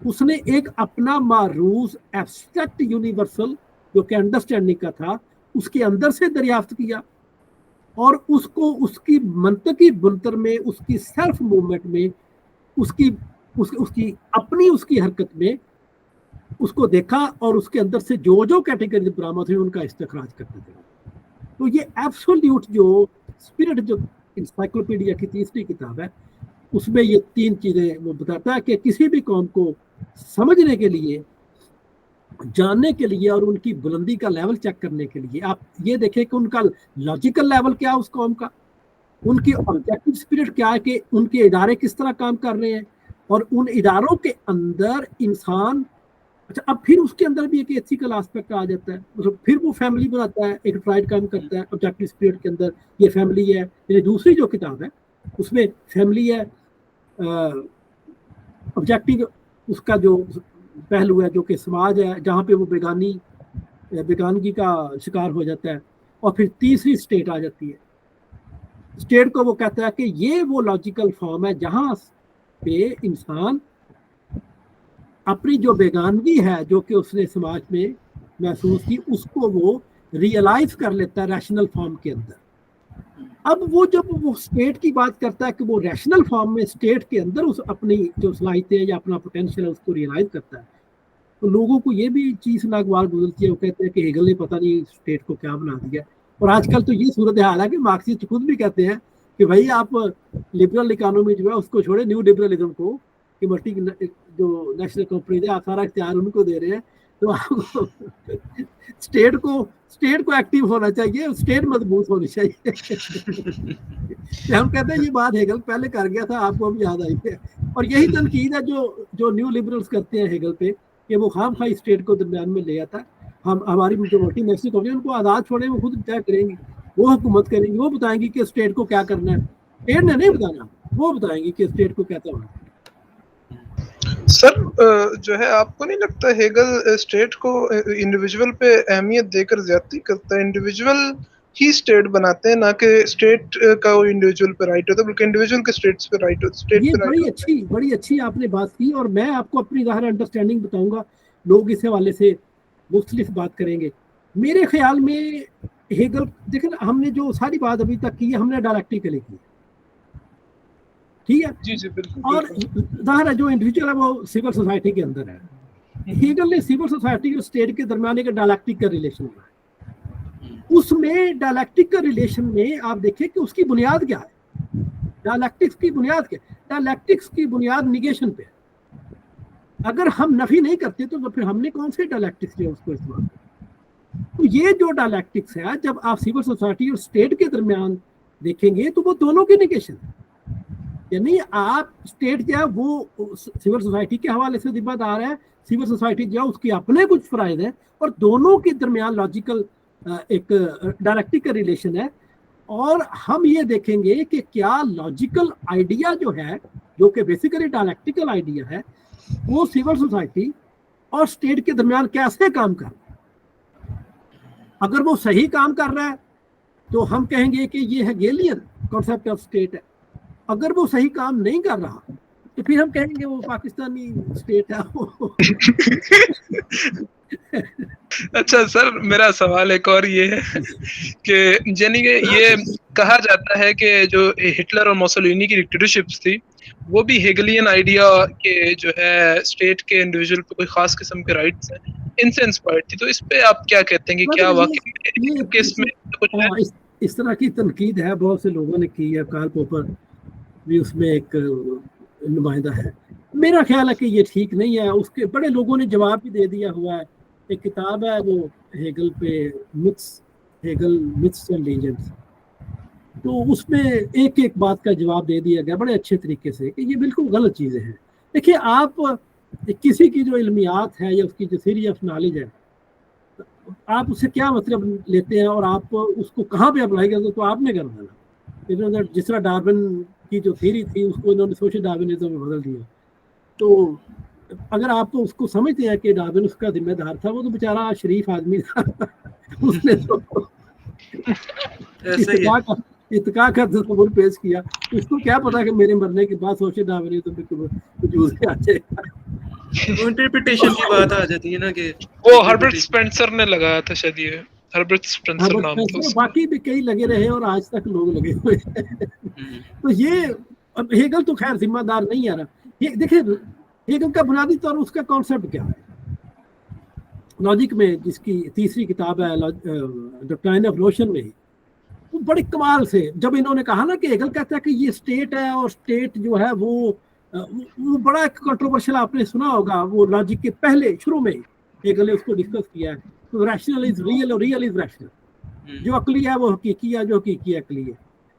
اس نے ایک اپنا معروض ایبسٹریکٹ یونیورسل جو کہ انڈرسٹینڈنگ کا تھا اس کے اندر سے دریافت کیا، اور اس کو اس کی منطقی بنتر میں، اس کی سیلف موومنٹ میں، اس کی اپنی اس کی حرکت میں اس کو دیکھا، اور اس کے اندر سے جو کیٹیگری برآمد ہوئی ان کا استخراج کرتے تھے. تو یہ ایبسولوٹ جو اسپرٹ جو انسائکلوپیڈیا کی تیسری کتاب ہے उसमें ये 3 चीज़ें वो बताता है कि किसी भी कौम को समझने के लिए, जानने के लिए और उनकी बुलंदी का लेवल चेक करने के लिए आप ये देखें कि उनका लॉजिकल लेवल क्या है उस कौम का, उनकी ऑब्जेक्टिव स्पिरिट क्या है कि उनके इदारे किस तरह काम कर रहे हैं, और उन इदारों के अंदर इंसान, अच्छा अब फिर उसके अंदर भी एक एथिकल एस्पेक्ट आ जाता है, मतलब फिर वो फैमिली बनाता है, एक ट्राइड काम करता है ऑब्जेक्टिव स्पिरिट के अंदर, ये फैमिली है। ये दूसरी जो किताब है उसमें फैमिली है, ऑब्जेक्टिव उसका जो पहलू है जो कि समाज है जहाँ पे वो बेगानगी का शिकार हो जाता है, और फिर तीसरी स्टेट आ जाती है। स्टेट को वो कहता है कि ये वो लॉजिकल फॉर्म है जहाँ पे इंसान अपनी जो बेगानगी है जो कि उसने समाज में महसूस की, उसको वो रियलाइज कर लेता है रैशनल फॉर्म के अंदर। अब वो जब वो स्टेट की बात करता है कि वो रैशनल फॉर्म में स्टेट के अंदर उस अपनी जो सलाहियतें या अपना पोटेंशियल है उसको रियलाइज करता है, तो लोगों को ये भी चीज़ नागवार गुजरती है, वो कहते हैं कि हेगल ने पता नहीं स्टेट को क्या बना दिया। और आजकल तो ये सूरत हाल है कि मार्क्सिस्ट खुद भी कहते हैं कि भाई आप लिबरल इकोनॉमी जो है उसको छोड़े, न्यू लिबरलिज्म को, कि मल्टी जो नेशनल कंपनी है आप सारा इख्तियार उनको दे रहे हैं, तो आपको स्टेट को एक्टिव होना चाहिए, स्टेट मजबूत होनी चाहिए। हम कहते हैं ये बात हेगल पहले कर गया था, आपको भी याद आई है। और यही तनकीद है जो न्यू लिबरल्स करते हैं हेगल पे, कि वो खाम खाई स्टेट को दरमियान में ले आता है। हम हमारी जो मल्टी नेशनल कंपनी उनको आज़ाद छोड़े, वो खुद तय करेंगी, वो हुकूमत करेंगी, वो बताएंगी कि स्टेट को क्या करना है, स्टेट ने नहीं बताना, वो बताएंगी कि स्टेट को क्या करना है। सर जो है आपको नहीं लगता हेगल स्टेट को इंडिविजुअल पे अहमियत देकर ज्यादती करता है? इंडिविजुअल ही स्टेट बनाते हैं, ना कि स्टेट का वो इंडिविजुअल पे राइट होता है, बल्कि इंडिविजुअल के स्टेट्स पे राइट होता है, स्टेट ये पे राइट बड़ी अच्छी आपने बात की, और मैं आपको अपनी ज़ाहिर अंडरस्टैंडिंग बताऊंगा, लोग इस हवाले से मुख्तलिफ बात करेंगे। मेरे ख्याल में हेगल, देखें हमने जो सारी बात अभी तक की है हमने डायलेक्टिकली की, ठीक है जी जी बिल्कुल। और ज़ाहिर है जो इंडिविजुअल है वो सिविल सोसाइटी के अंदर है। हेगल ने सिविल सोसाइटी और स्टेट के दरमियान एक डायलेक्टिक का रिलेशन बनाया। उसमें डायलेक्टिक का रिलेशन में आप देखें कि उसकी बुनियाद क्या है, डायलेक्टिक्स की बुनियाद क्या है? डायलेक्टिक्स की बुनियाद निगेशन पे है। अगर हम नफी नहीं करते तो फिर हमने कौन से डायलेक्टिक्स जो उसको इस्तेमाल किया? तो ये जो डायलेक्टिक्स है, जब आप सिविल सोसाइटी और स्टेट के दरमियान देखेंगे तो वो दोनों की निगेशन है। यानी आप स्टेट जो है वो सिविल सोसाइटी के हवाले से जिम्मेदार है, सिविल सोसाइटी जो है उसके अपने कुछ फ़राइज़ हैं, और दोनों के दरमियान लॉजिकल एक डायलेक्टिक का रिलेशन है। और हम ये देखेंगे कि क्या लॉजिकल आइडिया जो है, जो कि बेसिकली डायलेक्टिकल आइडिया है, वो सिविल सोसाइटी और स्टेट के दरमियान कैसे काम कर रहा है। अगर वो सही काम कर रहा है तो हम कहेंगे कि ये हेगेलियन कॉन्सेप्ट ऑफ स्टेट है। अगर वो सही काम नहीं कर रहा तो फिर हम कहेंगे वो पाकिस्तानी स्टेट है। अच्छा सर, मेरा सवाल एक और ये है कि यानी कि ये कहा जाता है कि जो हिटलर और मोसोलिनी की डिक्टेटरशिप्स थी वो भी हेगलियन आइडिया के जो है स्टेट के इंडिविजुअल पे कोई खास किस्म के राइट्स हैं इनसे इंस्पायर्ड थी। तो इस पे आप क्या कहते हैं कि क्या वाकई केस में कुछ है? इस तरह की तनकीद है, बहुत से लोगों ने की है, कार्ल पॉपर भी उसमें एक नुमाइंदा है। मेरा ख्याल है कि ये ठीक नहीं है। उसके बड़े लोगों ने जवाब भी दे दिया हुआ है। एक किताब है वो हेगल पे, हेगल मिथ्स एंड लीजेंड्स, तो उसमें एक एक बात का जवाब दे दिया गया बड़े अच्छे तरीके से कि ये बिल्कुल गलत चीज़ें हैं। देखिए, आप किसी की जो इल्मियात है या उसकी जो थ्योरी ऑफ नॉलेज है, आप उससे क्या मतलब लेते हैं और आप उसको कहाँ पे अप्लाई करते, तो आपने करना है। इन्होंने जिस तरह डार्विन की जो थ्योरी थी उसको इन्होंने सोशल डार्विनिज्म में बदल दिया। तो अगर आप तो उसको समझते हैं कि डार्विन उसका जिम्मेदार था, वो तो बेचारा शरीफ आदमी था। उसने तो इत्तका का तस्वुर पेश किया, उसको क्या पता कि मेरे मरने के बाद सोशल डार्विनिज्म में कुछ आ जाएगा। वो इंटरप्रिटेशन की बात आ जाती है ना कि वो हर्बर्ट स्पेंसर ने लगाया था शायद, ये हर्बर्ट स्पेंसर नाम था उसका। बाकी भी कई लगे रहे और आज तक लोग लगे हुए हैं। तो ये अब हेगल तो खैर जिम्मेदार नहीं है ना। ये देखिए, हेगल का बुनियादी तौर उसका कॉन्सेप्ट क्या है लॉजिक में, जिसकी तीसरी किताब है डॉक्ट्राइन ऑफ नोशन में, वो बड़े कमाल से जब इन्होंने कहा ना कि हेगल कहता है कि ये स्टेट है और स्टेट जो है वो बड़ा कंट्रोवर्शियल, आपने सुना होगा वो लॉजिक के पहले शुरू में हेगल ने उसको डिस्कस किया है। तो रैशनल इज रियल और रियल इज रैशनल, जो अकली है वो हकीकी है, जो हकीकी अकली है।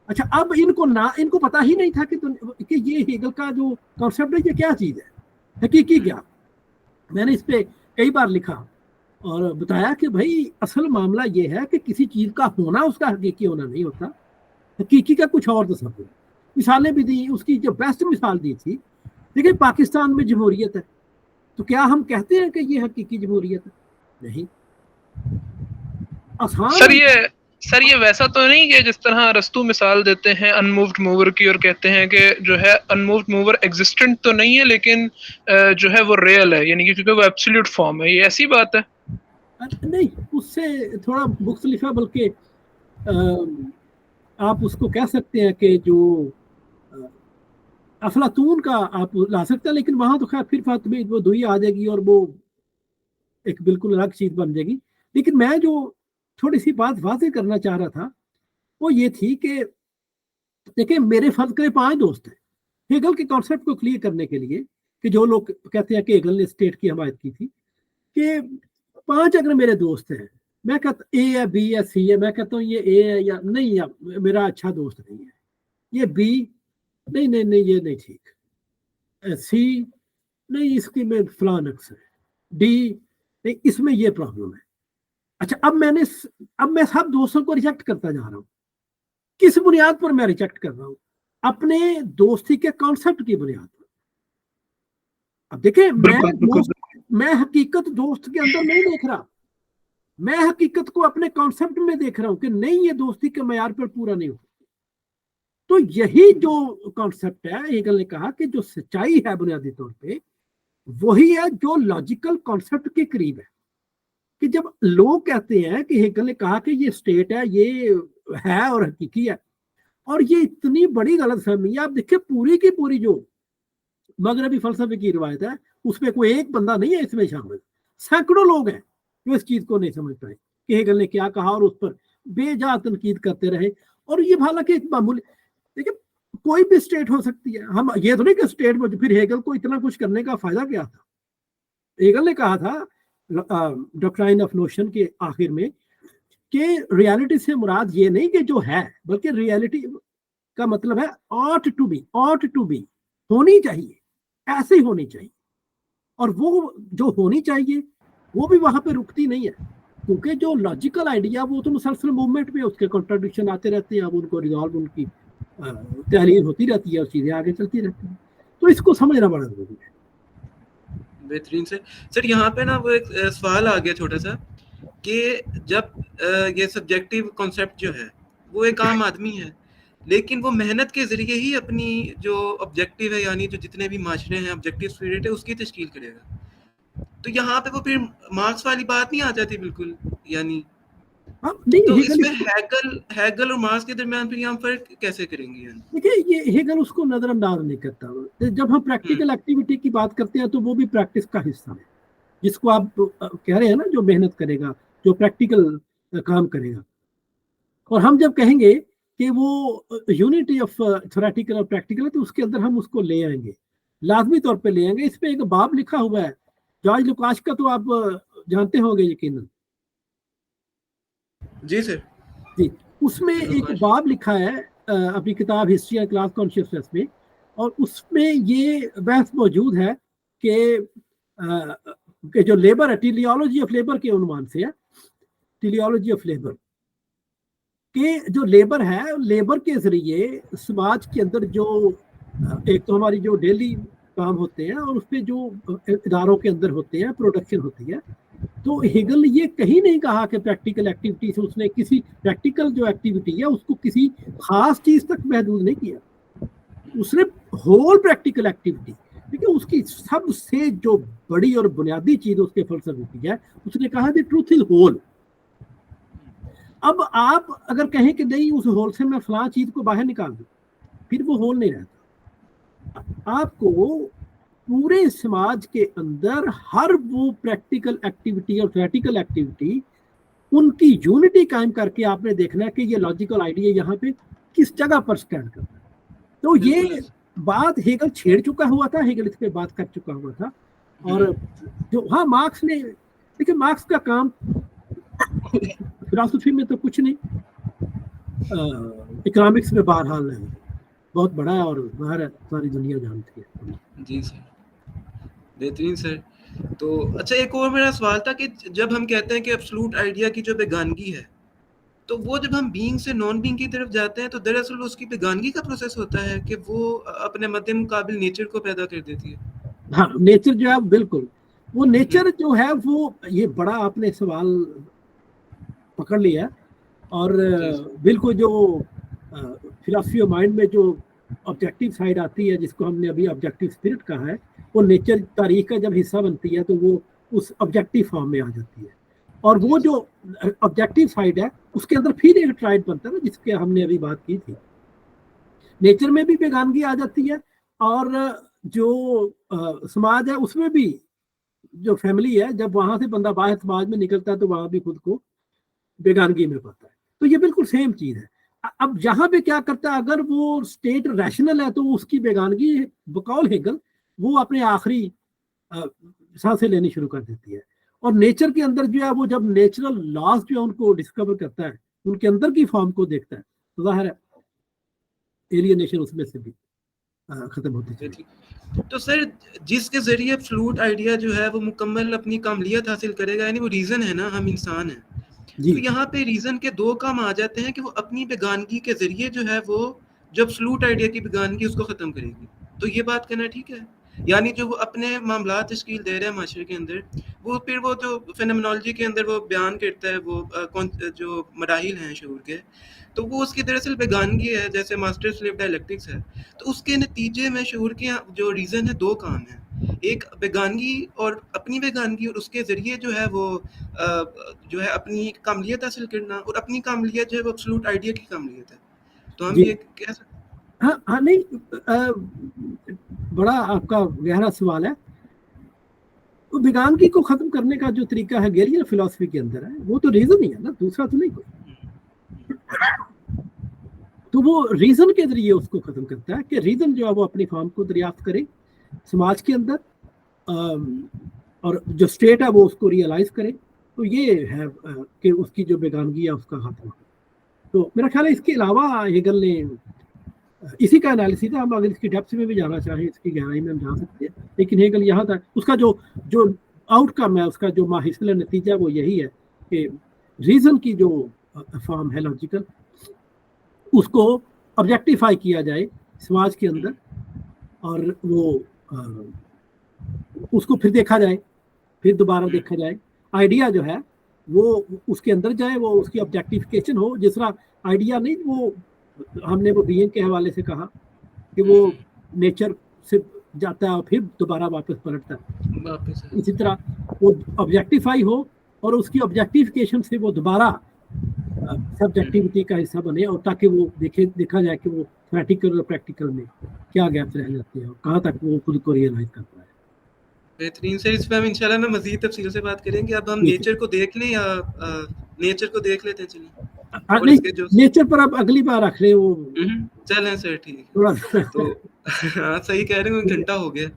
अच्छा, अब इनको पता ही नहीं था कि ये हेगल का जो कॉन्सेप्ट है ये क्या चीज़ है, हकीकी क्या। मैंने इस पे कई बार लिखा और बताया कि भाई असल मामला ये है कि किसी चीज़ का होना उसका हकीकी होना नहीं होता, हकीकी का कुछ और तस्वीर। मिसालें भी दी, उसकी जो बेस्ट मिसाल दी थी, देखिए पाकिस्तान में जमहूरियत है, तो क्या हम कहते हैं कि ये हकीकी जमहूरियत है? नहीं। आसान सर ये वैसा तो नहीं कि जिस तरह रस्तू मिसाल देते हैं अनमूव्ड मूवर की और कहते हैं कि जो है अनमूव्ड मूवर एग्जिस्टेंट तो नहीं है लेकिन जो है वो रियल है, यानी कि क्योंकि वो एब्सोल्यूट फॉर्म है, ये ऐसी बात है? नहीं, उससे थोड़ा मुख्तलिफ है, बल्कि आप उसको कह सकते हैं कि जो अफलातून का आप ला सकते हैं, लेकिन वहां तो खैर फिर फातमी वो दुई आ जाएगी और वो एक बिल्कुल अलग चीज बन जाएगी। लेकिन मैं जो थोड़ी सी बात वाज़ेह करना चाह रहा था वो ये थी कि देखिए मेरे फर्ज करें 5 दोस्त हैं, हेगल के कॉन्सेप्ट को क्लियर करने के लिए, कि जो लोग कहते हैं कि हेगल ने स्टेट की हमायत की थी, कि 5 अगर मेरे दोस्त हैं, मैं कहता ए है, बी है, सी है, मैं कहता हूँ ये ए है या नहीं, या मेरा अच्छा दोस्त नहीं है, ये बी नहीं नहीं नहीं ये नहीं ठीक, सी नहीं इसकी में फलां नक्स है, डी नहीं इसमें ये प्रॉब्लम है। अच्छा, अब मैं सब दोस्तों को रिजेक्ट करता जा रहा हूँ। किस बुनियाद पर मैं रिजेक्ट कर रहा हूँ? अपने दोस्ती के कॉन्सेप्ट की बुनियाद पर। अब देखिए मैं हकीकत दोस्त के अंदर नहीं देख रहा, मैं हकीकत को अपने कॉन्सेप्ट में देख रहा हूँ कि नहीं ये दोस्ती के मयार पर पूरा नहीं हो। तो यही जो कॉन्सेप्ट है, हेगल ने कहा कि जो सच्चाई है बुनियादी तौर पे वही है जो लॉजिकल कॉन्सेप्ट के करीब है। कि जब लोग कहते हैं कि हेगल ने कहा कि ये स्टेट है, ये है और हकीकी है, और ये इतनी बड़ी गलतफहमी है। आप देखिए पूरी की पूरी जो मगरबी फलसफे की रिवायत है उसमें कोई एक बंदा नहीं है इसमें शामिल, सैकड़ों लोग हैं जो इस चीज को नहीं समझ पाए कि हेगल ने क्या कहा और उस पर बेजा तनकीद करते रहे। और ये हालांकि एक मामूली, देखिए कोई भी स्टेट हो सकती है, हम ये तो नहीं कि स्टेट में फिर हेगल को इतना कुछ करने का फायदा क्या था। हेगल ने कहा था डॉक्ट्राइन ऑफ नोशन के आखिर में कि रियलिटी से मुराद ये नहीं कि जो है, बल्कि रियलिटी का मतलब है ऑट टू बी, होनी चाहिए, ऐसे ही होनी चाहिए। और वो जो होनी चाहिए वो भी वहां पे रुकती नहीं है, क्योंकि जो लॉजिकल आइडिया वो तो मुसलसल मूवमेंट में उसके कॉन्ट्राडिक्शन आते रहते हैं, अब उनको रिजॉल्व उनकी तहरीर होती रहती है और चीजें आगे चलती रहती हैं। तो इसको समझना बड़ा जरूरी है। बेहतरीन सर यहाँ पे ना वो एक सवाल आ गया छोटा सा कि जब ये सब्जेक्टिव कॉन्सेप्ट जो है वो एक आम आदमी है, लेकिन वो मेहनत के जरिए ही अपनी जो ऑब्जेक्टिव है, यानी जो जितने भी माशरे हैं ऑब्जेक्टिव स्पिरिट है उसकी तश्कील करेगा। तो यहाँ पे वो फिर मार्क्स वाली बात नहीं आ जाती बिल्कुल, यानी तो इसमें हेगल और मार्क्स के दरमियान फिर यहाँ फर्क कैसे करेंगे? देखिए ये हेगल उसको नजरअंदाज नहीं करता। जब हम प्रैक्टिकल एक्टिविटी की बात करते हैं तो वो भी प्रैक्टिस का हिस्सा है, जिसको आप कह रहे हैं ना, जो मेहनत करेगा, जो प्रैक्टिकल काम करेगा। और हम जब कहेंगे कि वो यूनिटी ऑफ थ्योरेटिकल और प्रैक्टिकल, तो उसके अंदर हम उसको ले आएंगे, लाजमी तौर पे ले आएंगे। इस पे एक बाब लिखा हुआ है जॉर्ज लुकास का, तो आप जानते होंगे यकीनन। जी सर जी, उसमें एक बाब लिखा है अपनी किताब हिस्ट्री एंड क्लास कॉन्शियसनेस में, और उसमें ये बहस मौजूद है कि जो लेबर है, टेलियोलॉजी ऑफ लेबर के उन्वान से है, टेलियोलॉजी ऑफ लेबर के जो लेबर है, लेबर के जरिए समाज के अंदर जो एक तो हमारी जो डेली काम होते हैं और उसपे जो इदारों के अंदर होते हैं, प्रोडक्शन होती है। तो हेगल ने ये कहीं नहीं कहा कि प्रैक्टिकल एक्टिविटी से उसने किसी प्रैक्टिकल जो एक्टिविटी है उसको किसी खास चीज तक महदूद नहीं किया, उसने होल प्रैक्टिकल एक्टिविटी, क्योंकि उसकी सबसे जो बड़ी और बुनियादी चीज उसके फलसफे की है, उसने कहा द ट्रूथ इज होल। अब आप अगर कहें कि नहीं उस होल से मैं फलां चीज को बाहर निकाल दूं, फिर वो होल नहीं रहता। आपको पूरे समाज के अंदर हर वो प्रैक्टिकल एक्टिविटी और थ्योरेटिकल एक्टिविटी उनकी यूनिटी कायम करके आपने देखना है कि ये लॉजिकल आइडिया यहाँ पे किस जगह पर स्टैंड करता है। तो ये बात हेगल छेड़ चुका हुआ था, हेगल इस पे बात कर चुका हुआ था। और जो हाँ मार्क्स ने, देखिए मार्क्स का काम फिलॉसफी में तो कुछ नहीं, इकोनॉमिक्स में बहरहाल है बहुत बड़ा है और बाहर सारी दुनिया जानती है। जी सर, बेहतरीन सर। तो अच्छा, एक और मेरा सवाल था कि जब हम कहते हैं कि एब्सोल्यूट आइडिया की जो बेगानगी है, तो वो जब हम बीइंग से नॉन बीइंग की तरफ जाते हैं तो दरअसल उसकी बेगानगी का प्रोसेस होता है कि वो अपने मध्य मुकाबिल नेचर को पैदा कर देती है। हाँ, नेचर जो है बिल्कुल, वो नेचर जो है वो, ये बड़ा आपने सवाल पकड़ लिया है। और बिल्कुल जो फिलॉसफी ऑफ माइंड में जो ऑब्जेक्टिव साइड आती है, जिसको हमने अभी ऑब्जेक्टिव स्पिरिट कहा है, वो नेचर तारीख का जब हिस्सा बनती है तो वो उस ऑब्जेक्टिव फॉर्म में आ जाती है। और वो जो ऑब्जेक्टिव साइड है उसके अंदर फिर एक ट्राइड बनता है ना, जिसके हमने अभी बात की थी। नेचर में भी बेगानगी आ जाती है और जो समाज है उसमें भी, जो फैमिली है, जब वहां से बंदा बाहर समाज में निकलता है तो वहां भी खुद को बेगानगी में पाता है। तो ये बिल्कुल सेम चीज है। अब यहाँ पे क्या करता है, अगर वो स्टेट रैशनल है तो उसकी बेगानगी बकौल हेगल वो अपने आखिरी सांसें लेनी शुरू कर देती है। और नेचर के अंदर जो है वो जब नेचुरल लॉज जो है उनको डिस्कवर करता है, उनके अंदर की फॉर्म को देखता है, तो जाहिर है एलियनेशन उसमें से भी खत्म होती है। तो सर जिसके जरिए फ्लूट आइडिया जो है वो मुकम्मल अपनी कामलियत हासिल करेगा, यानी वो रीजन है ना, हम इंसान हैं, तो यहाँ पे रीजन के दो काम आ जाते हैं कि वो अपनी बेगानगी के जरिए जो है वो जब फ्लूट आइडिया की बेगानगी उसको खत्म करेगी। तो ये बात कहना ठीक है, यानी जो वो अपने मामला तश्कील दे रहे हैं माशरे के अंदर, वो फिर वो जो फेनोमेनोलॉजी के अंदर वो बयान करता है, वो जो मराहिल हैं शऊर के, तो वो उसकी दरअसल बेगानगी है, जैसे मास्टर स्लेव डायलेक्टिक्स है। तो उसके नतीजे में शऊर के जो रीज़न है दो काम है, एक बेगानगी और अपनी बेगानगी, और उसके ज़रिए जो है वो जो है अपनी कामलियत हासिल करना, और अपनी कामलियत जो है वो एब्सोल्यूट आइडिया की कामलियत है। तो हम ये कह सकते हैं। हाँ नहीं, बड़ा आपका गहरा सवाल है। तो बेगानगी को खत्म करने का जो तरीका है हेगेलियन फिलॉसफी के अंदर है, वो तो रीजन ही है ना, दूसरा तो नहीं कोई। तो वो रीजन के जरिए उसको खत्म करता है कि रीजन जो है वो अपनी फॉर्म को दरियाफ्त करे समाज के अंदर, और जो स्टेट है वो उसको रियलाइज करे। तो ये है कि उसकी जो बेगानगी है उसका खात्मा। तो मेरा ख्याल है इसके अलावा हेगल ने इसी का एनालिसिस है। हम अगर इसकी डेप्थ में भी जाना चाहें, इसकी गहराई में हम जा सकते हैं, लेकिन हेगल यहाँ तक उसका जो आउटकम है, उसका जो माहिसला नतीजा वो यही है कि रीजन की जो फॉर्म है लॉजिकल, उसको ऑब्जेक्टिफाई किया जाए समाज के अंदर, और वो उसको फिर देखा जाए, फिर दोबारा देखा जाए। आइडिया जो है वो उसके अंदर जाए, वो उसकी ऑब्जेक्टिफिकेशन हो। जिस तरह आइडिया नहीं, वो हमने वो बीइंग के हवाले से कहा कि वो नेचर से जाता है और फिर दोबारा वापस पलटता है, इसी तरह वो ऑब्जेक्टिफाई हो और उसकी ऑब्जेक्टिफिकेशन से वो दोबारा सब्जेक्टिविटी का हिस्सा बने, और ताकि वो देखा जाए कि वो प्रैक्टिकल और प्रैक्टिकल में क्या गैप रह जाते हैं और कहाँ तक वो खुद को रियलाइज करता है। बेहतरीन सर, इस पे हम इंशाल्लाह ना मजीद तफसील से बात करेंगे। अब हम नेचर को देख लें या नेचर को देख लेते हैं? चलिए नेचर पर अब अगली बार रख रहे वो। चलें सर, ठीक है। तो हाँ सही कह रहे हैं, घंटा हो गया।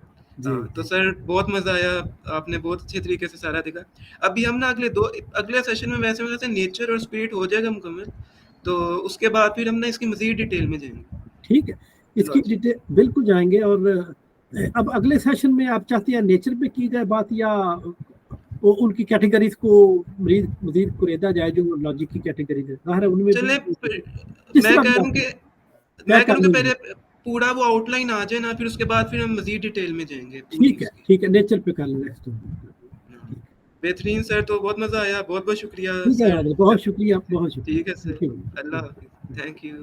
तो सर बहुत मजा आया, आपने बहुत अच्छे तरीके से सारा देखा। अभी हम ना अगले सेशन में वैसे नेचर और स्पिरिट हो जाएगा मुकम्मल, तो उसके बाद फिर हम ना इसकी मजीद डिटेल में जाएंगे। ठीक है, इसकी डिटेल बिल्कुल जाएंगे। और अब अगले सेशन में आप चाहते हैं नेचर पे की जाए बात, या वो उनकी कैटेगरीज को मजीद कुरेदा जाए, जो लॉजिक की कैटेगरीज है उनमें। चले मैं कह रहा हूं कि पहले पूरा वो आउटलाइन आ जाए ना, फिर उसके बाद फिर हम मजीद डिटेल में जाएंगे। ठीक है, नेचर पे कर लेंगे। बेहतरीन सर, तो बहुत मजा आया, बहुत बहुत शुक्रिया। बहुत शुक्रिया, बहुत शुक्रिया। ठीक है सर, अल्लाह हाफिज़, थैंक यू।